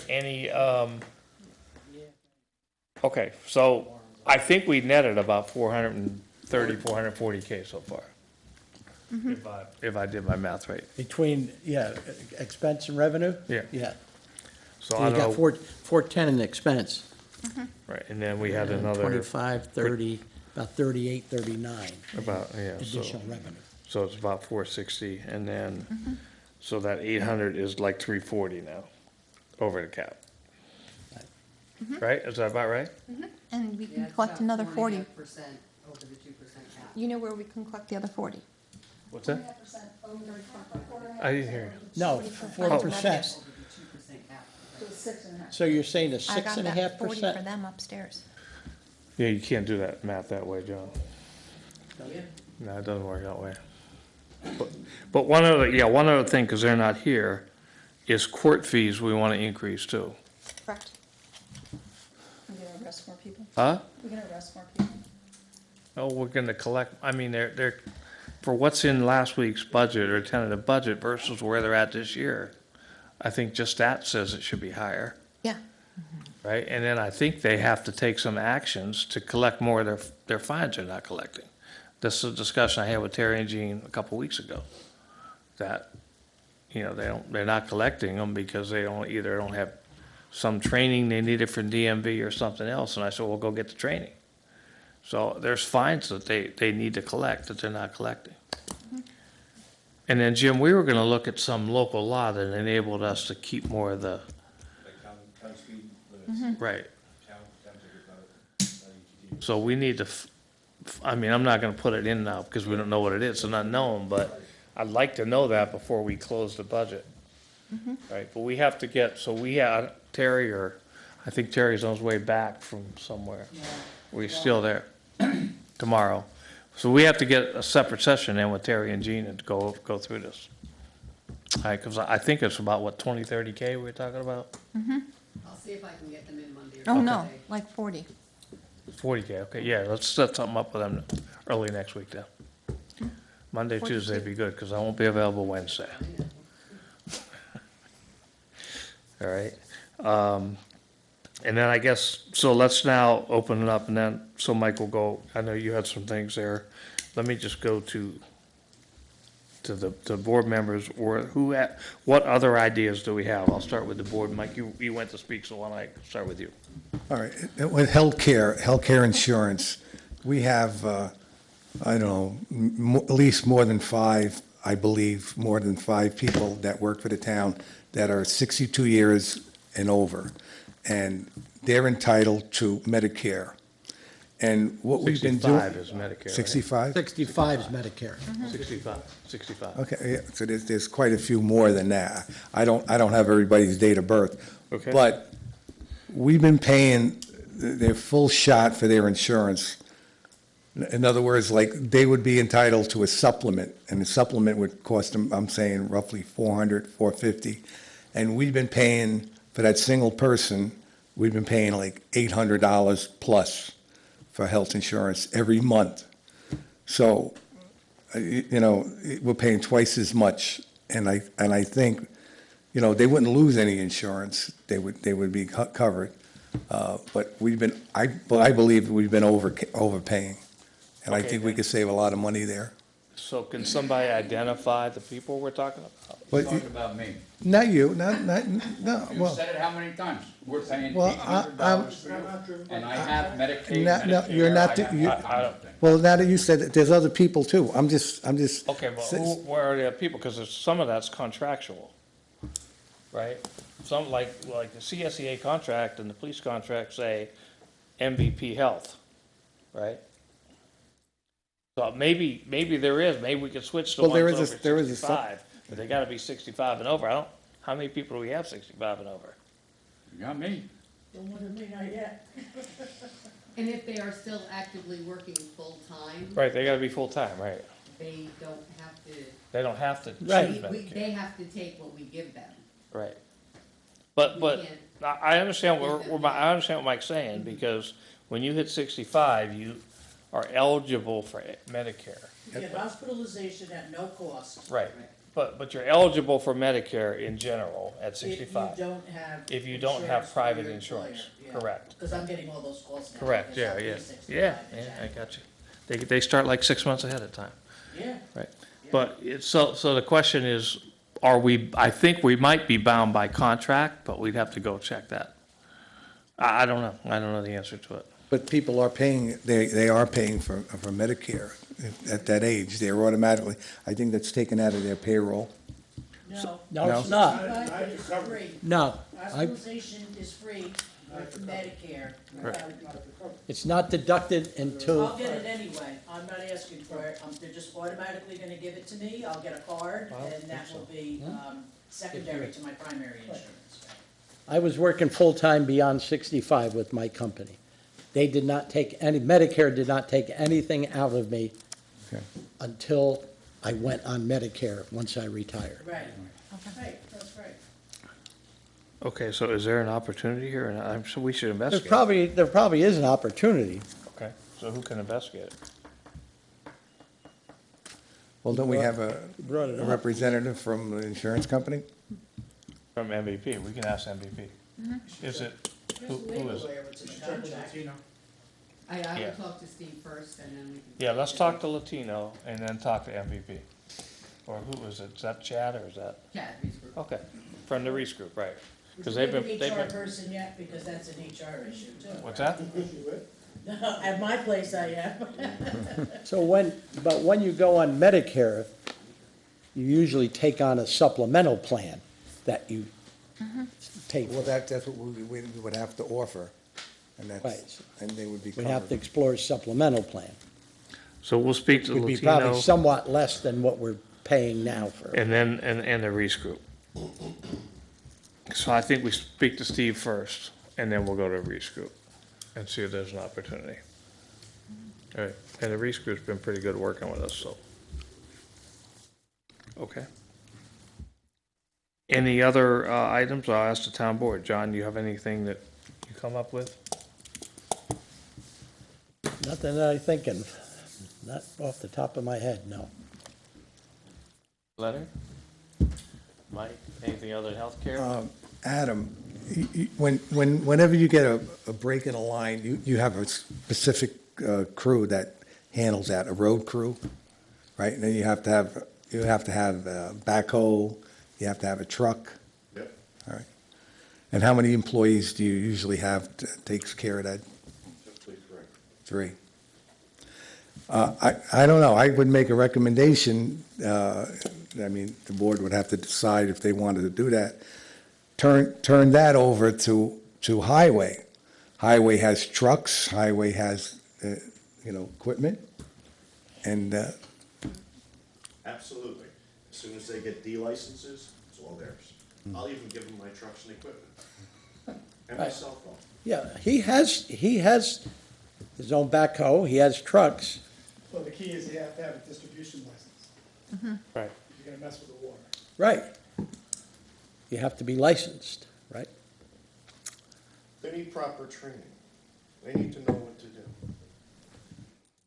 okay, so I think we netted about 440K so far. If I did my math right. Between, expense and revenue? Yeah. Yeah. So So I you got don't know, 410 in the expense. right, and then we had and another, 25, 30, about 38, 39 about, so, additional revenue. so it's about 460, and then, so that 800 is like 340 now, over the cap. Right, is that about right? And we Yeah, can it's collect about another 40. 4.5% over the 2% cap. You know where we can collect the other 40? What's that? I didn't hear you. No, 40%. Over the 2% cap. So you're saying a I got that 40 for 6.5%? them upstairs. Yeah, you can't do that math that way, John. No, it doesn't work that way. But one other thing, because they're not here, is court fees we want to increase too. Correct. We're gonna arrest more people. Huh? We're gonna arrest more people. Oh, we're gonna collect, I mean, they're, for what's in last week's budget or tentative budget versus where they're at this year, I think just that says it should be higher, Yeah. right? And then I think they have to take some actions to collect more of their fines they're not collecting. This is a discussion I had with Terry and Jean a couple weeks ago, that, they're not collecting them because they either don't have some training they needed from DMV or something else, and I said, well, go get the training. So there's fines that they need to collect that they're not collecting. And then, Jim, we were gonna look at some local law that enabled us to keep more of the, Town speed limits, right. town tickets, So we need to, I mean, I'm not gonna put it in now because we don't know what it is, it's an unknown, but I'd like to know that before we close the budget. Right, but we have to get, so we had Terry, I think Terry's on his way back from somewhere. We're still there tomorrow. So we have to get a separate session in with Terry and Jean and go through this. All right, because I think it's about, what, 20, 30K we're talking about? I'll see if I can get them in Monday or Oh, no, Tuesday. like 40. 40K, okay, yeah, let's set something up with them early next week then. Monday, 42. Tuesday would be good, because I won't be available Wednesday. All right. And then I guess, so let's now open it up, and then, so Mike will go, I know you had some things there. Let me just go to to the board members, or what other ideas do we have? I'll start with the board. Mike, you went to speak, so why don't I start with you? All right, with healthcare insurance, we have, I don't know, at least more than five, I believe, more than five people that work for the town that are 62 years and over, and they're entitled to Medicare. And what we've been doing. 65 is Medicare, right? 65? 65 is Medicare. 65. Okay, yeah, so there's quite a few more than that. I don't have everybody's date of birth. Okay. But we've been paying their full shot for their insurance. In other words, like, they would be entitled to a supplement, and the supplement would cost them, I'm saying, roughly $400, $450. And we've been paying, for that single person, we've been paying like $800 plus for health insurance every month. So, we're paying twice as much, and I think, they wouldn't lose any insurance. They would be covered. But I believe we've been overpaying, and I Okay, think we then. could save a lot of money there. So can somebody identify the people we're talking about? But Talking about me. not you, no, You well, said it how many times? We're paying Well, $800 for you, and I have Medicaid, No, you're Medicare, not I the- have you- everything. well, now that you said it, there's other people too. I'm just. Okay, but where are the people? Because some of that's contractual, right? Some, like the CSEA contract and the police contract say MVP health, right? So maybe there is, maybe we could switch to Well, there ones is a- over there is a 65, but they gotta be 65 and over. How many people do we have 65 and over? You got me. Don't want to me, not yet. And if they are still actively working full-time, Right, they gotta be full-time, right? they don't have to, They don't have to Right. choose Medicare. they have to take what we give them. Right. But, We can't I understand give what, them I understand what Mike's saying, because when you hit 65, you are eligible for Medicare. You get hospitalization at no cost. Right. But you're eligible for Medicare in general at If you 65. don't have. If you don't have private insurance, correct. Because I'm getting all those calls now. Correct, because yeah, I'll yeah. be 65 Yeah, in I January. got you. They start like 6 months ahead of time. Yeah. Right. But so the question is, I think we might be bound by contract, but we'd have to go check that. I don't know. I don't know the answer to it. But people are paying, they are paying for Medicare at that age. They're automatically, I think that's taken out of their payroll. No. No, it's not. But it's free. No, Hospitalization is free with Medicare. it's not deducted until, I'll get it anyway. I'm not asking for it. They're just automatically gonna give it to me. I'll get a card and that will be, secondary to my primary insurance. I was working full-time beyond 65 with my company. They did not take Medicare did not take anything out of me Okay. until I went on Medicare once I retired. Right. Right, that's right. Okay, so is there an opportunity here? And I'm sure we should investigate. There probably is an opportunity. Okay, so who can investigate it? Well, don't we have a Brought it up. representative from the insurance company? From MVP, we can ask MVP. Is it, who is it? What's in the contract? I Yeah. will talk to Steve first, and then we can. Yeah, let's talk to Latino and then talk to MVP. Or who is it? Is that Chad or is that? Chad, Reese Group. Okay, from the Reese Group, right. Because Is they've there been, an HR person yet? Because that's an HR issue too. what's that? At my place I am. So when you go on Medicare, you usually take on a supplemental plan that you take. Well, that's what we would have to offer, and Right. that's, and they would be We'd have to covered. explore a supplemental plan. So we'll speak to Would be probably Latino somewhat less than what we're paying now for. and then, and the Reese Group. So I think we speak to Steve first and then we'll go to Reese Group and see if there's an opportunity. All right, and the Reese Group's been pretty good working with us, so. Okay. Any other items? I'll ask the town board. John, do you have anything that you come up with? Nothing that I think of, not off the top of my head, no. Leonard? Mike, anything other than healthcare? Adam, whenever you get a break in a line, you have a specific crew that handles that, a road crew, right? And then you have to have, you have to have a backhoe, you have to have a truck, Yep. all right. And how many employees do you usually have that takes care of that? Typically Three. three. I don't know, I would make a recommendation, I mean, the board would have to decide if they wanted to do that. Turn that over to Highway. Highway has trucks, Highway has, equipment, and, Absolutely. As soon as they get D licenses, it's all theirs. I'll even give them my trucks and equipment. And my Right. cell phone. Yeah, he has his own backhoe, he has trucks. Well, the key is you have to have a distribution license. Right. If you're gonna mess with the water. Right. You have to be licensed, right? They need proper training. They need to know what to do.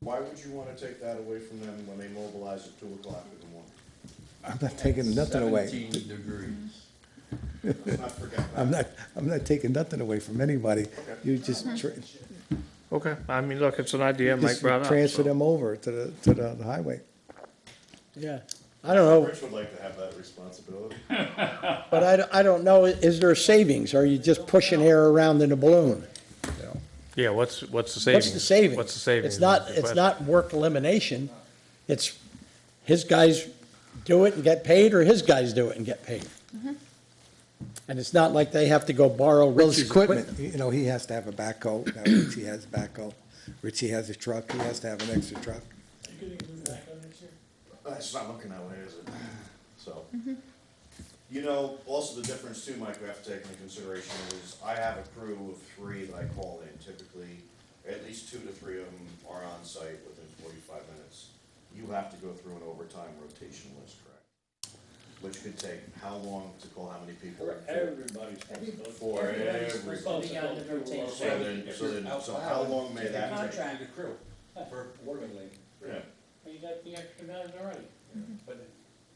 Why would you want to take that away from them when they mobilize at 2:00 in the morning? I'm not taking nothing away. 17 degrees. Let's not forget that. I'm not taking nothing away from anybody. Okay. You just Okay, I mean, look, it's an idea Mike just brought up. transfer so- them over to the highway. Yeah. I don't know, Rich would like to have that responsibility. but I don't know, is there savings? Or are you just pushing air around in a balloon? Yeah, what's the savings? What's the savings? What's the savings? It's not, is the it's question. not work elimination. It's his guys do it and get paid, or his guys do it and get paid. And it's not like they have to go borrow Rich's Willie's equipment, equipment. he has to have a backhoe. Now Richie has a backhoe. Richie has a truck, he has to have an extra truck. That's not looking that way, is it? So, you know, also the difference too, Mike, we have to take into consideration is I have a crew of 3 that I call in. Typically, at least 2 to 3 of them are on site within 45 minutes. You have to go through an overtime rotation list, correct? Which could take how long to call how many people? Everybody's. For Everybody's every. supposed to be on the rotation. So how long may that take? Contract. The crew for water leak. Yeah. You got the extra guys already, but,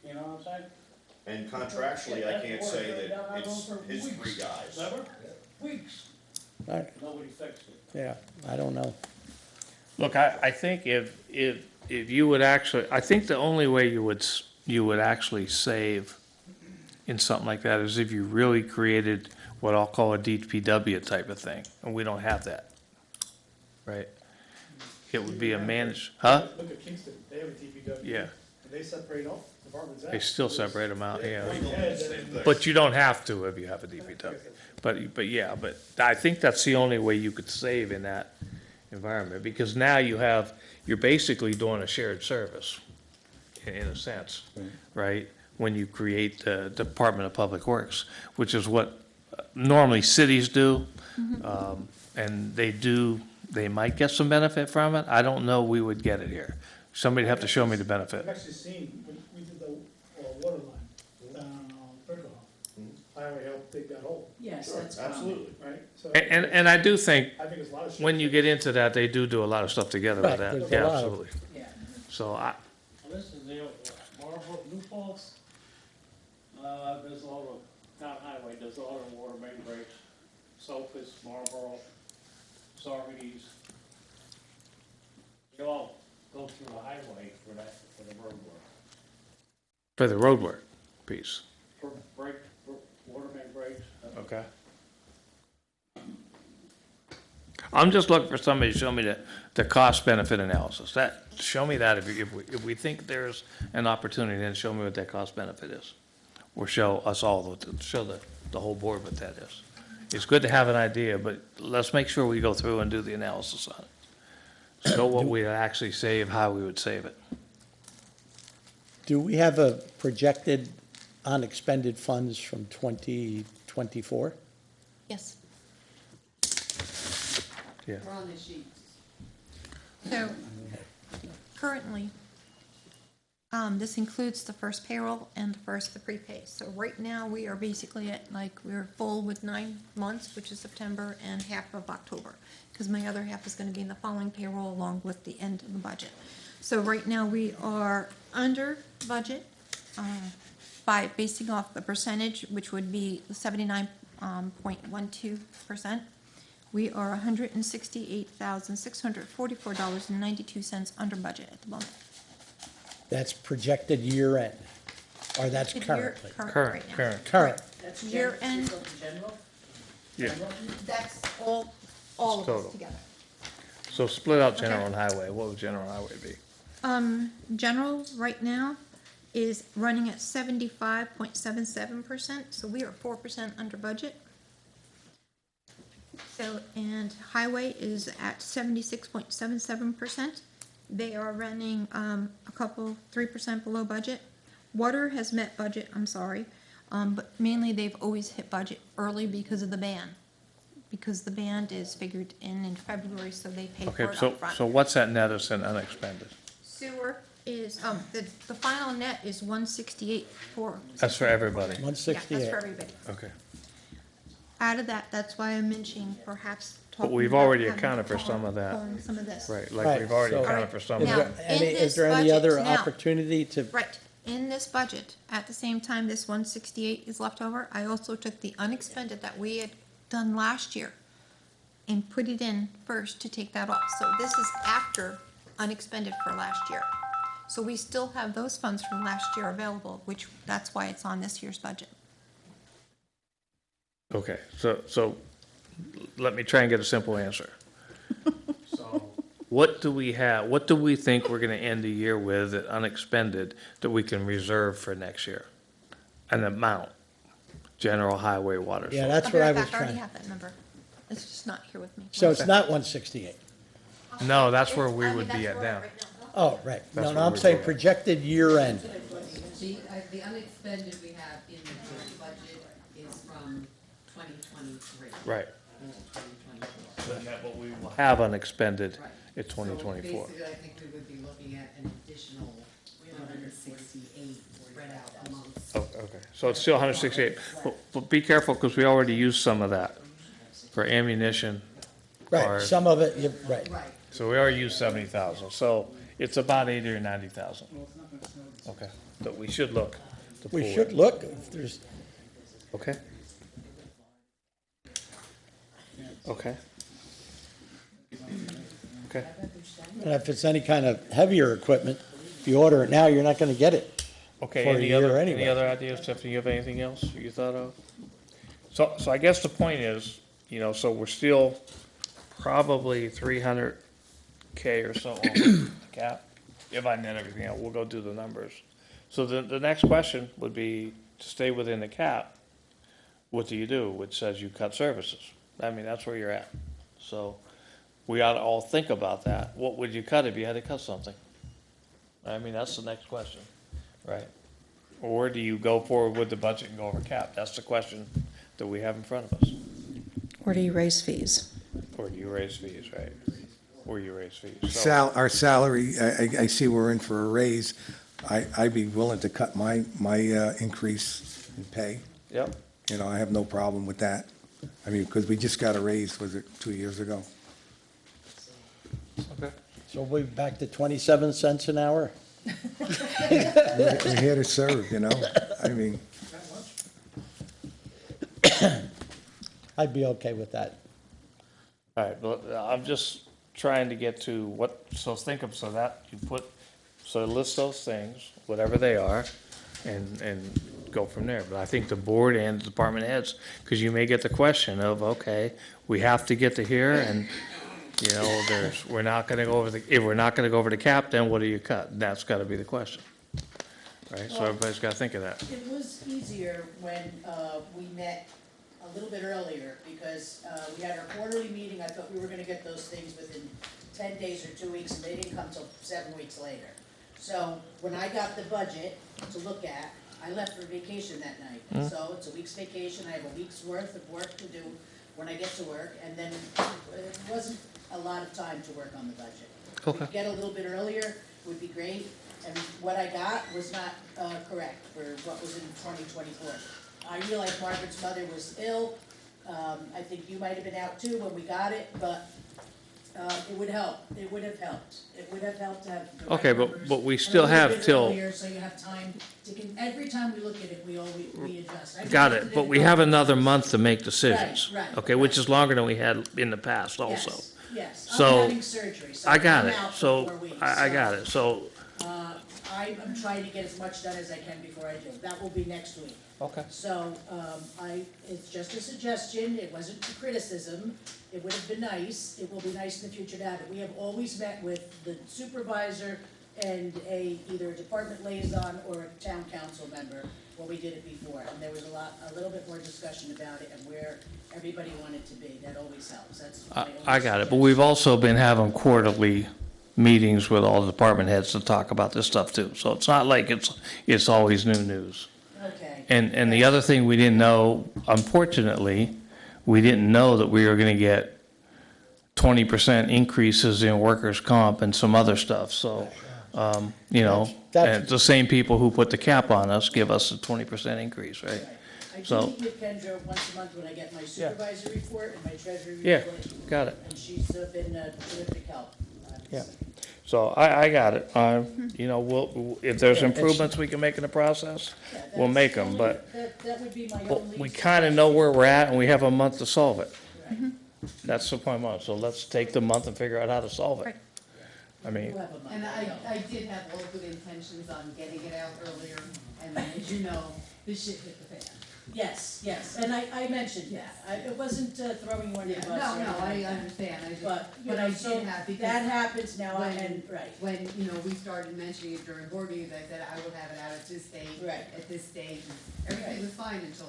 you know what I'm saying? And contractually, I can't say that it's his 3 guys. Never? Weeks, Right. nobody fixed it. Yeah, I don't know. Look, I think if you would actually, I think the only way you would actually save in something like that is if you really created what I'll call a DPW type of thing, and we don't have that, right? It would be a managed, huh? Look at Kingston, they have a DPW. Yeah, And they separate off departments out. they still separate them out, yeah. Yeah, But you don't have to if you have a DPW. But yeah, but I think that's the only way you could save in that environment, because now you're basically doing a shared service, in a sense, right? When you create the Department of Public Works, which is what normally cities do. And they might get some benefit from it. I don't know we would get it here. Somebody'd have to show me the benefit. I've actually seen, when we did the water line down on Brinkley, Highway helped dig that hole, Yes, Sure, that's common. absolutely. right? So And I do think, I think it's a lot of. when you get into that, they do a lot of stuff together with Right, that. there's a Yeah, lot of- absolutely. Yeah. So Well, this is the, Marlboro, New Falls, does all the, town highway does all the water main breaks, Sulphus, Marlboro, Saugerties. They all go through the highway for the road work. for the road work piece. For water main breaks. Okay. I'm just looking for somebody to show me the cost benefit analysis. Show me that if we think there's an opportunity, then show me what that cost benefit is. Or show us all, show the whole board what that is. It's good to have an idea, but let's make sure we go through and do the analysis on it. Show what we actually save, how we would save it. Do we have a projected unexpended funds from 2024? Yes. Yeah. We're on the sheet. So currently, this includes the first payroll and the prepay. So right now, we are basically at, we're full with 9 months, which is September, and half of October, because my other half is gonna be in the following payroll along with the end of the budget. So right now, we are under budget, by basing off the percentage, which would be 79.12%. We are $168,644.92 under budget at the moment. That's projected year end, or that's Year- currently? Current, right now. current. Current. That's Year general, end. general? Yeah. General? That's all of Total. us together. So split out general Okay. and highway, what would general and highway be? General right now is running at 75.77%, so we are 4% under budget. So, and highway is at 76.77%. They are running, 3% below budget. Water has met budget, I'm sorry, but mainly they've always hit budget early because of the ban. Because the band is figured in February, so they pay for Okay, it so upfront. what's that net us in unexpended? Sewer is, the final net is 168 for. That's for everybody? Yeah, that's 168. for everybody. Okay. Out of that, that's why I'm mentioning perhaps But talking we've about already having accounted for some of that. pulling some of this. Right, like Right, we've already so- accounted for some Is of Now, that. there any, in is this there any budget other now- opportunity to, Right, in this budget, at the same time this 168 is left over, I also took the unexpended that we had done last year and put it in first to take that off. So this is after unexpended for last year. So we still have those funds from last year available, which, that's why it's on this year's budget. Okay, so let me try and get a simple answer. So what do we have, what do we think we're gonna end the year with at unexpended that we can reserve for next year? An amount, general highway water. yeah, source. that's I'll what be I right was back, I already trying. have that number. It's just not here with me. So it's not 168? No, that's where we I mean, would be that's at where now. right now. Oh, right. That's No, what no, I'm we're saying doing. projected year end. The unexpended we have in the current budget is from 2023. Right. 2024. So that what we will have unexpended Right. in 2024. So basically, I think we would be looking at an additional 168 spread out amongst. Oh, okay, so it's still 168, but be careful, because we already used some of that for ammunition. Right, Or- some of it, right. Right. So we already used 70,000, so it's about 80 or 90,000. Okay, but we should look to pull We should it. look, if there's, Okay. Okay. Okay, and if it's any kind of heavier equipment, if you order it now, you're not gonna get it. okay, For a any year other, anyway. any other ideas, Tiffany, you have anything else you thought of? So I guess the point is, so we're still probably 300K or so over the cap. If I net everything out, we'll go do the numbers. So the next question would be, to stay within the cap, what do you do? Which says you cut services. I mean, that's where you're at. So we ought to all think about that. What would you cut if you had to cut something? I mean, that's the next question, right? Or do you go forward with the budget and go over cap? That's the question that we have in front of us. Or do you raise fees? Or do you raise fees, right? Or you raise fees. So- Our salary, I see we're in for a raise. I'd be willing to cut my increase in pay. Yep. I have no problem with that. I mean, because we just got a raise, was it 2 years ago? Okay. So we're back to 27 cents an hour? We're here to serve, I mean, I'd be okay with that. All right, but I'm just trying to get to what, so think of, so that you put, so list those things, whatever they are, and go from there. But I think the board and the department heads, because you may get the question of, okay, we have to get to here, and, we're not gonna go over if we're not gonna go over the cap, then what do you cut? That's gotta be the question. Right, so Well- everybody's gotta think of that. It was easier when we met a little bit earlier, because we had our quarterly meeting. I thought we were gonna get those things within 10 days or 2 weeks, and they didn't come till 7 weeks later. So when I got the budget to look at, I left for vacation that night. So it's a week's vacation, I have a week's worth of work to do when I get to work, and then it wasn't a lot of time to work on the budget. If we could get a little bit earlier, would be great, and what I got was not correct for what was in 2024. I realize Margaret's mother was ill, I think you might have been out too when we got it, but it would help, it would have helped. It would have helped to have the right Okay, numbers but we and a still little have bit till- earlier, so you have time to, every time we look at it, we adjust. I Got just it, did but we have another month to make decisions. Right, Okay, which is longer than we had in the past also. Yes, So, I'm having surgery, so I got I'm it, out for so, 4 weeks. I got it, so, I'm trying to get as much done as I can before I do. That will be next week. Okay. So, it's just a suggestion, it wasn't a criticism, it would have been nice, it will be nice in the future to have it. We have always met with the supervisor and either a department liaison or a town council member when we did it before. And there was a little bit more discussion about it and where everybody wanted to be, that always helps, that's. I got it, but we've also been having quarterly meetings with all the department heads to talk about this stuff too. So it's not like it's always new news. Okay. And the other thing we didn't know, unfortunately, we didn't know that we were gonna get 20% increases in workers' comp and some other stuff, so, you know, and the same people who put the cap on us give us a 20% increase, right? I So- do meet with Kendra once a month when I get my supervisor report and my treasury Yeah, report. got it. And she's been a terrific help. Yeah. So I got it. You know, if there's improvements we can make in the process, Yeah, we'll that's make them, only- but That would be my but only. we kind of know where we're at and we have a month to solve it. That's the point, Mom. So let's take the month and figure out how to solve it. Right. I mean, We'll have a month. And I did have all good intentions on getting it out earlier, and then, as you know, this shit hit the fan. Yes, and I mentioned that, it wasn't throwing you under the bus or No, anything I like that. understand, But, you but know, I so did have, because that happens now, when- and, right, when, you know, we started mentioning it during board meetings, I said I would have it out at this date, Right. at this date, and everything was fine until.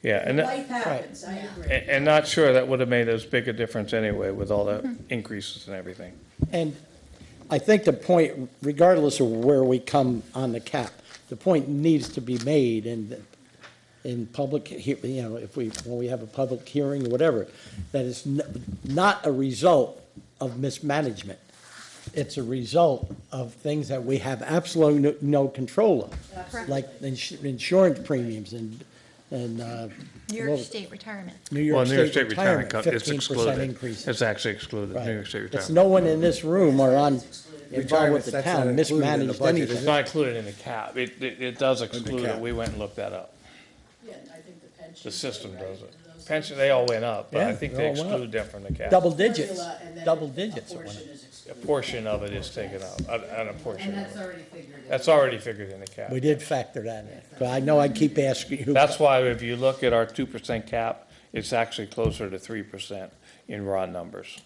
yeah, and, life happens, I agree. and not sure that would have made as big a difference anyway with all the increases and everything. And I think the point, regardless of where we come on the cap, the point needs to be made in public, you know, when we have a public hearing or whatever, that it's not a result of mismanagement. It's a result of things that we have absolutely no control of, like insurance premiums and New York State retirement. New Well, York New York State State retirement, retirement, it's 15% excluded. increase. It's actually excluded, Right. New York State It's retirement. no one in this room or involved with Retirement's- the that's not town included in the mismanaged budget, is anything. It's not included in the cap. It does exclude it. cap. We went and looked that up. Yeah, and I think the pension. The system does it. Pension, they all went up, but I Yeah, think they they all went up. exclude them from the cap. Double digits, Formula, and then double a digits. it went portion up. is A excluded. portion of it is taken out, and a portion And of that's it. already figured in. That's already figured in the cap. We did factor that in, but I know I keep asking you. That's why if you look at our 2% cap, it's actually closer to 3% in raw numbers,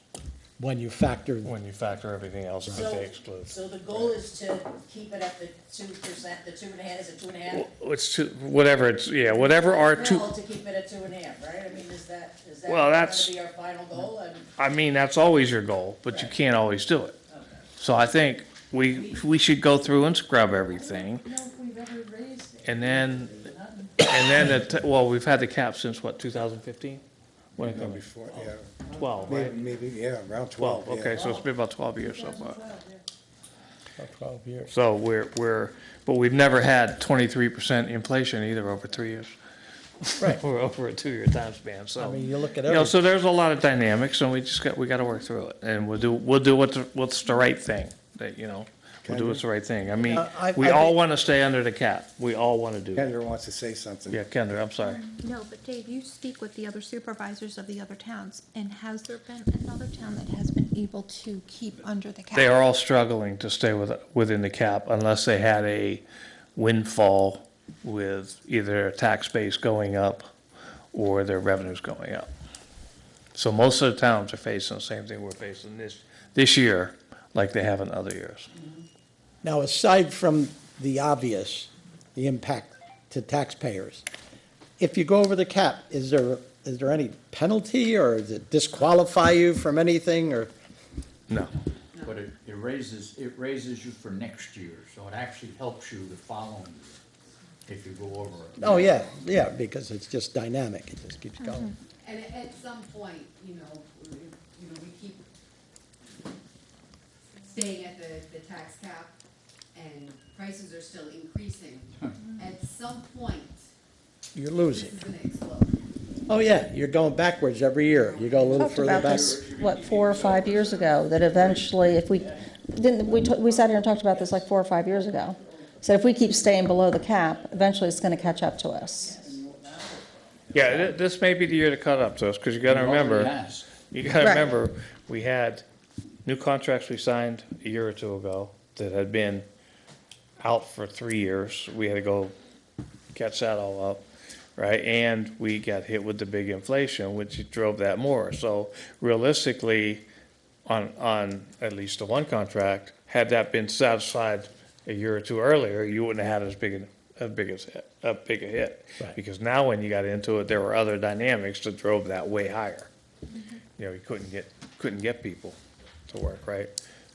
When you factor, when you factor everything else that they exclude. So the goal is to keep it at the 2%, the 2.5, is it 2.5? It's whatever it's, yeah, whatever our two, Goal to keep it at 2.5, right? I mean, is that Well, that's- gonna be our final goal? I mean, that's always your goal, but you can't always do it. Okay. So I think we should go through and scrub everything, I don't know if we've ever raised it. and then, well, we've had the cap since what, 2015? When it comes, Before, yeah. 12, right? Maybe, yeah, around 12, 12, yeah. okay, so it's been about 12 years so far. about 12 years. So but we've never had 23% inflation either over 3 years. Right. We're over a 2-year time span, so. I mean, you look at You know, everything. so there's a lot of dynamics, and we gotta work through it, and we'll do what's the right thing, that, you know, we'll do what's the right thing. I mean, we all think- wanna stay under the cap, we all wanna do that. Kendra wants to say something. Yeah, Kendra, I'm sorry. No, but Dave, you speak with the other supervisors of the other towns, and has there been another town that has been able to keep under the cap? They are all struggling to stay within the cap unless they had a windfall with either their tax base going up or their revenues going up. So most of the towns are facing the same thing we're facing this year, like they have in other years. Now, aside from the obvious, the impact to taxpayers, if you go over the cap, is there any penalty, or does it disqualify you from anything, or? No. But it raises you for next year, so it actually helps you the following year if you go over it. Oh, yeah, because it's just dynamic, it just keeps going. And at some point, you know, we keep staying at the tax cap, and prices are still increasing. At some point, You're this losing. is gonna explode. Oh, yeah, you're going backwards every year, you go a little Talked further about back. this, what, 4 or 5 years ago, that eventually, if we, we sat here and talked about this like 4 or 5 years ago. So if we keep staying below the cap, eventually it's gonna catch up to us. Yeah, this may be the year to cut up to us, because you gotta It already remember, has. remember, we had new contracts we signed a year or two ago that had been out for 3 years. We had to go catch that all up, right? And we got hit with the big inflation, which drove that more. So realistically, on at least the one contract, had that been satisfied a year or two earlier, you wouldn't have had a big a hit. Right. Because now when you got into it, there were other dynamics that drove that way higher. You know, you couldn't get people to work, right?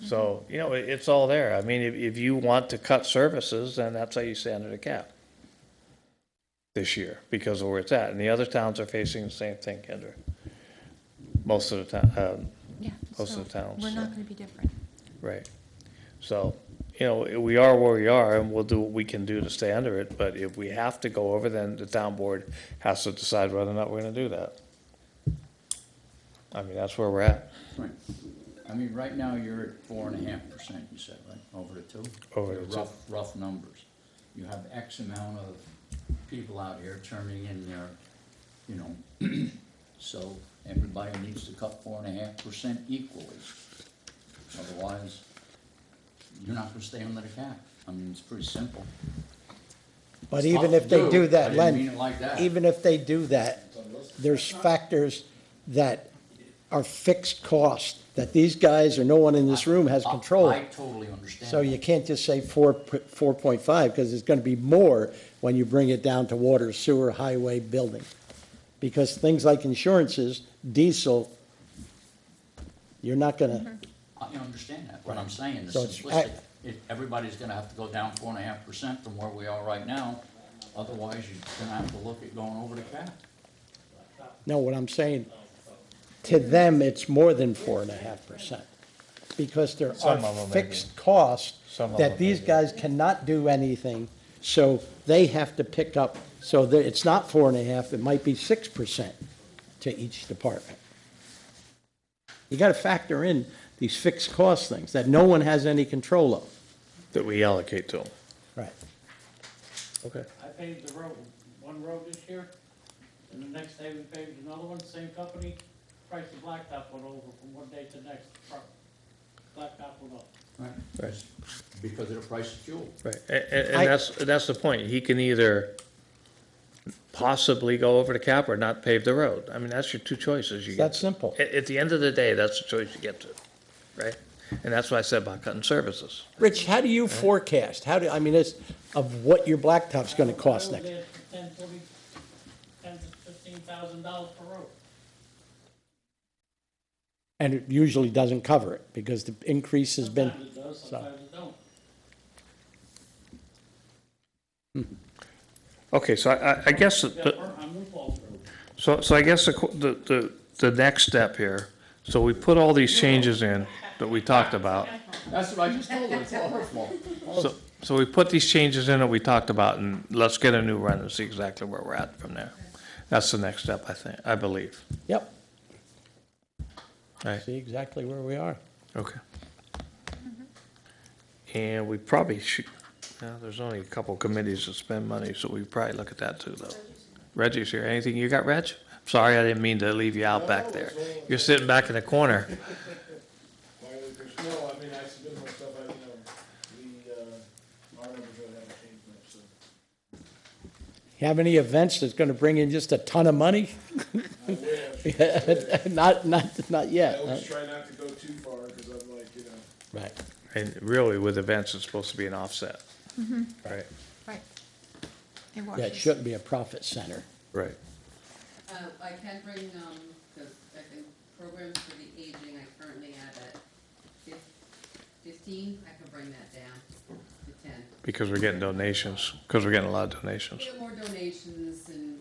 So, you know, it's all there. I mean, if you want to cut services, then that's how you stay under the cap this year, because of where it's at. And the other towns are facing the same thing, Kendra. Most of the Yeah. most so of the towns, We're so. not gonna be different. Right. So, you know, we are where we are, and we'll do what we can do to stay under it, but if we have to go over, then the town board has to decide whether or not we're gonna do that. I mean, that's where we're at. Right. I mean, right now, you're at 4.5%, you said, right, over the two? Over They're the two. rough numbers. You have X amount of people out here turning in their, you know, so everybody needs to cut 4.5% equally. Otherwise, you're not gonna stay under the cap. I mean, it's pretty simple. But It's even tough if to they do I that, didn't mean Len, it like that. even if they do that, there's factors that are fixed costs, that these guys or no one in this room has control I of. totally understand. So you can't just say 4.5, because it's gonna be more when you bring it down to water, sewer, highway, building. Because things like insurances, diesel, you're not gonna, I understand that. What I'm saying is So it's- simplistic. Everybody's gonna have to go down 4.5% from where we are right now. Otherwise, you're gonna have to look at going over the cap. no, what I'm saying, to them, it's more than 4.5%. Because there Some are of them fixed costs Some of that them these maybe. guys cannot do anything, so they have to pick up, so that it's not 4.5, it might be 6% to each department. You gotta factor in these fixed cost things that no one has any control of. That we allocate to them. Right. Okay. I paved the road, one road this year, and the next day we paved another one, same company, price of blacktop went over from one day to the next, blacktop went up. Right. Because of the price of fuel. Right, and that's the point. He can either possibly go over the cap or not pave the road. I mean, that's your two choices you get. That's simple. At the end of the day, that's the choice you get to, right? And that's what I said about cutting services. Rich, how do you forecast? How do, I mean, it's, of what your blacktop's gonna cost I next? was there for $10,000 to $15,000 per road. And it usually doesn't cover it, because the increase has been, Sometimes it does, sometimes it don't. Okay, so I guess, Got burnt on New Falls Road. so I guess the next step here, so we put all these changes in that we talked about. That's what I just told her, it's all her fault. So we put these changes in that we talked about, and let's get a new run and see exactly where we're at from there. That's the next step, I believe. yep, Right, see exactly where we are. okay. And we probably should, there's only a couple committees that spend money, so we probably look at that too, though. Reggie's here. Anything you got, Reg? Sorry, I didn't mean to leave you out back there. You're sitting back in the corner. No, I mean, I submitted my stuff, our numbers really haven't changed much, so. Have any events that's gonna bring in just a ton of money? Not yet. I always try not to go too far, because I'm like, Right. And really, with events, it's supposed to be an offset. Right, Right. It Yeah, it washes. shouldn't be a profit center. right. I can bring, because I think programs for the aging, I currently have at 15, I can bring that down to 10. Because we're getting donations, because we're getting a lot of donations. We get more donations and,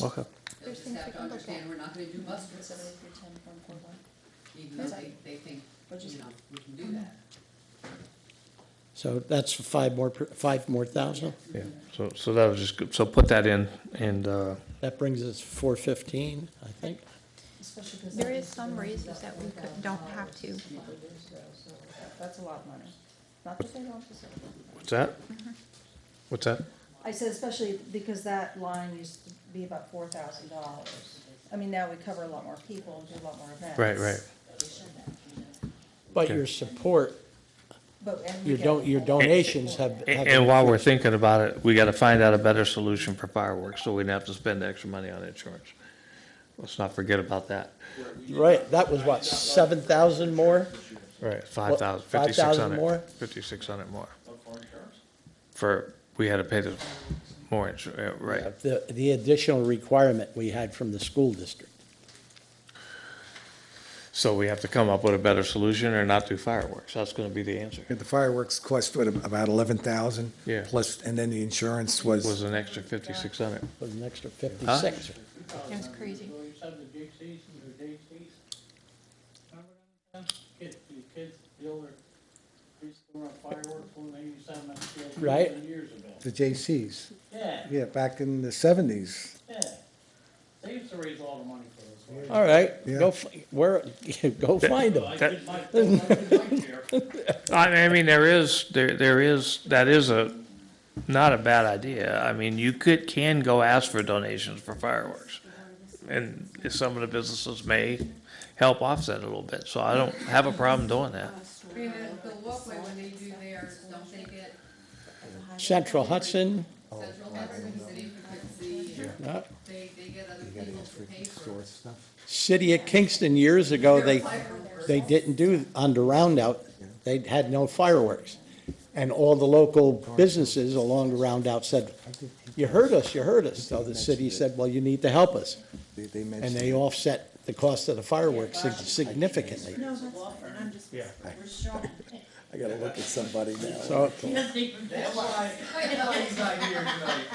Okay. they'll There's just things have we to can look understand at. we're not gonna do bus trips, even though they think, we can do that. So that's 5 more thousand? Yeah, so that was just good. So put that in, and, That brings us 415, I think. There is some raises that we don't have to. That's a lot of money. Not that they don't deserve it. what's that? What's that? I said especially because that line used to be about $4,000. I mean, now we cover a lot more people and do a lot more events. Right, right. But Okay. your support Your donations have. And while we're thinking about it, we gotta find out a better solution for fireworks, so we don't have to spend extra money on insurance. Let's not forget about that. Right, that was what, 7,000 more? Right, 5,000, 5,000 more? 5,600 more. For, we had to pay the more insurance, right. The additional requirement we had from the school district. So we have to come up with a better solution or not do fireworks. That's gonna be the answer. The fireworks cost, what, about 11,000? Yeah. Plus, and then the insurance Was was, an extra 5,600. Was an extra 56. That's crazy. So you said the JCs and the JCs? Remember them? Kids, build their, used to run fireworks when they used to have them at the field Right. years ago. the J.C.'s. Yeah, Yeah, back in the 70s. yeah. They used to raise all the money for those. All right, Yeah. go, go find them. I did my share. I mean, there is, that is not a bad idea. I mean, you can go ask for donations for fireworks. And some of the businesses may help offset a little bit, so I don't have a problem doing that. I mean, the walkway, when they do theirs, don't they get Central Hudson, Central Hudson, City of Quincy, uh, they get other people to pay for it. City of Kingston years ago, they didn't do, on the roundout, they had no fireworks. And all the local businesses along the roundout said, you heard us, you heard us. So the city said, well, you need to help us. They And mentioned, they offset the cost of the fireworks significantly. No, that's fine, I'm just, we're strong. I gotta look at somebody now. So, That's why he's not here tonight.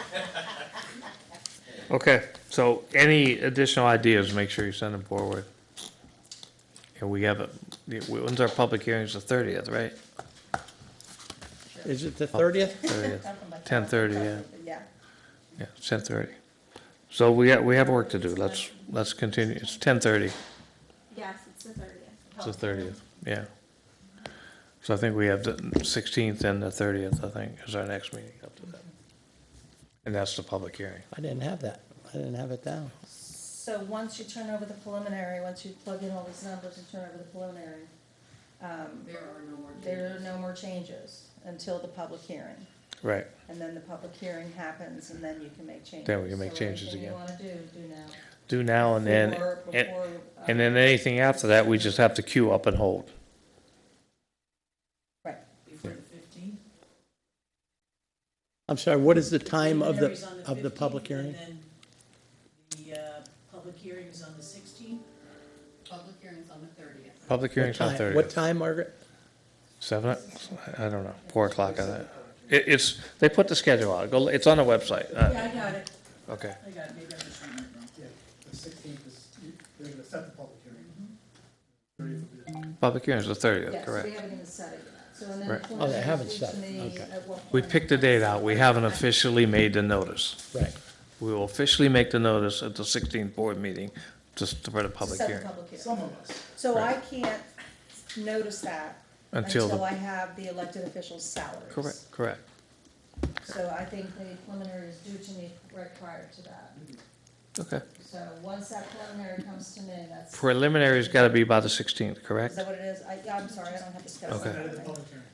Okay, so any additional ideas, make sure you send them forward. And we have when's our public hearings, the 30th, right? is it the 30th? 30th, 10:30, yeah. Yeah. Yeah, 10:30. So we have work to do. Let's continue. It's 10:30. Yes, it's the 30th. It's the 30th, yeah. So I think we have the 16th and the 30th, I think, is our next meeting up to that. And that's the public hearing. I didn't have that. I didn't have it down. So once you turn over the preliminary, once you plug in all these numbers and turn over the preliminary, there are no more changes until the public hearing. Right. And then the public hearing happens, and then you can make changes. Then we can make So changes anything again. you wanna do now. Do now and then, and then anything after that, we just have to queue up and hold. Right. Before the 15th? I'm sorry, what is the time of the, Preliminary's on of the 15th, public hearing? And then the public hearing is on the 16th? Public hearings on the 30th. Public hearing's on 30th. What time, Margaret? 7, I don't know, 4 o'clock, I think. It's, they put the schedule out, it's on the website. Yeah, I got it. Okay. I got it, maybe I'm just reading it wrong. Yeah, the 16th is, they're gonna set the public hearing. 30th will be the. Public hearing's the 30th, Yes, correct. we haven't even set it yet. So and then Right. the Oh, they haven't preliminary set it. to me Okay. at what We point- picked the date out, we haven't officially made the notice. Right. We will officially make the notice at the 16th board meeting, just for the public Set the hearing. public hearing. Some of us. So I can't notice that Until until the- I have the elected officials' salaries. Correct. So I think the preliminary is due to me right prior to that. Okay. So once that preliminary comes to me, that's, is Preliminary's gotta be by the 16th, correct? that what it is? Yeah, I'm sorry, I don't have the schedule. Okay. in front of me. Public hearing.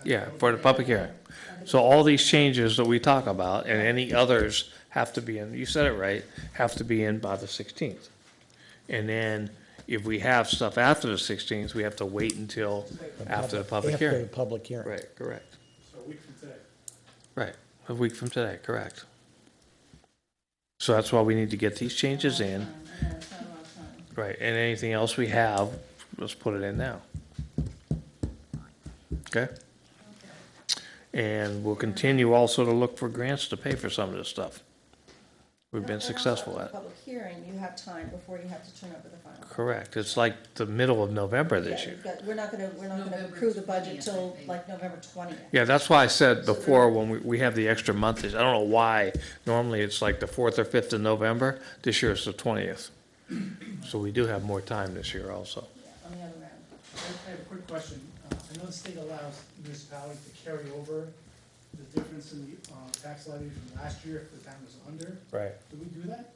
Yeah, for the public hearing. So all these changes that we talk about, and any others have to be in, you said it right, have to be in by the 16th. And then if we have stuff after the 16th, we have to wait until after the public After the hearing. public hearing. Right, correct. So a week from today. Right, a week from today, correct. So that's why we need to get these changes in. I know, it's not a lot of time. Right, and anything else we have, let's put it in now. Okay? And we'll continue also to look for grants to pay for some of this stuff. We've been And also successful the at it. Public hearing, you have time before you have to turn over the final. Correct, it's like the middle of November this Yeah, year. you've got- We're not gonna November approve the budget 20th, till I think. like November 20th. Yeah, that's why I said before, when we have the extra month, I don't know why, normally it's like the 4th or 5th of November, this year it's the 20th. So we do have more time this year also. Yeah, on the other end. I have a quick question. I know the state allows municipalities to carry over the difference in the tax levy from last year if the town was under. Right. Did we do that?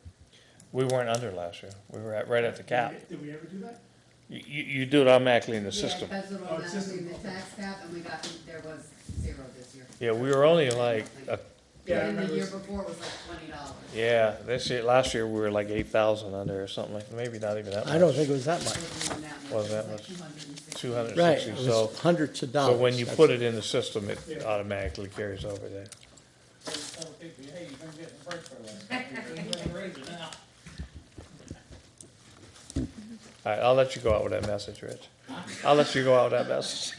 We weren't under last year, we were right at the cap. Did we ever do that? You do it automatically in the Yeah, system. that's what automatically in the tax cap, and we got, there was 0 this year. Yeah, we were only like, And the year before it was like $20. yeah, last year we were like 8,000 under or something like, maybe not even that much. I don't think it was that much. Wasn't even that much. Wasn't It that was much? like 260. 260, Right, it so, was hundreds of dollars. so when you That's- put it in the system, it automatically carries over there. Hey, you've been getting a break for that. You're gonna raise it now. All right, I'll let you go out with that message, Rich. I'll let you go out with that message.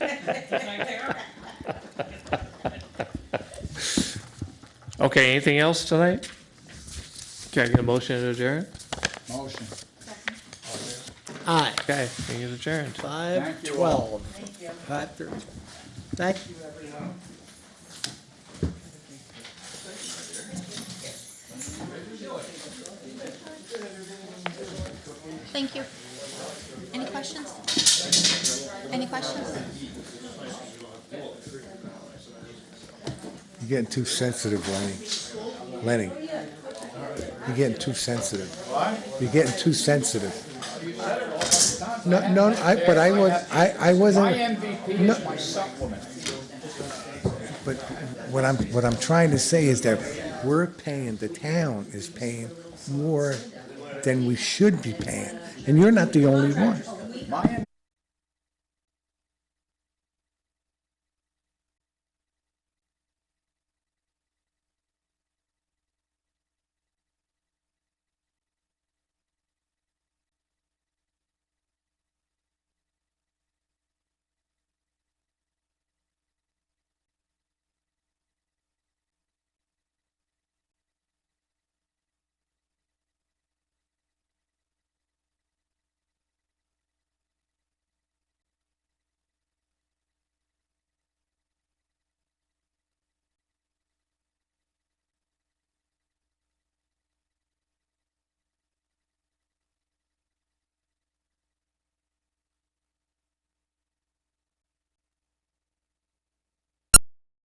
Okay, anything else tonight? Can I get a motion to adjourn? Motion. Aye. Okay, meeting is adjourned. 5:12. 5:13. Thank you, everyone. Thank you. Any questions? Any questions? You're getting too sensitive, Lenny. Lenny, you're getting too sensitive. You're getting too sensitive. No, but I wasn't. My MVP No. is my supplement. But what I'm trying to say is that we're paying, the town is paying more than we should be paying, and you're not the only one. My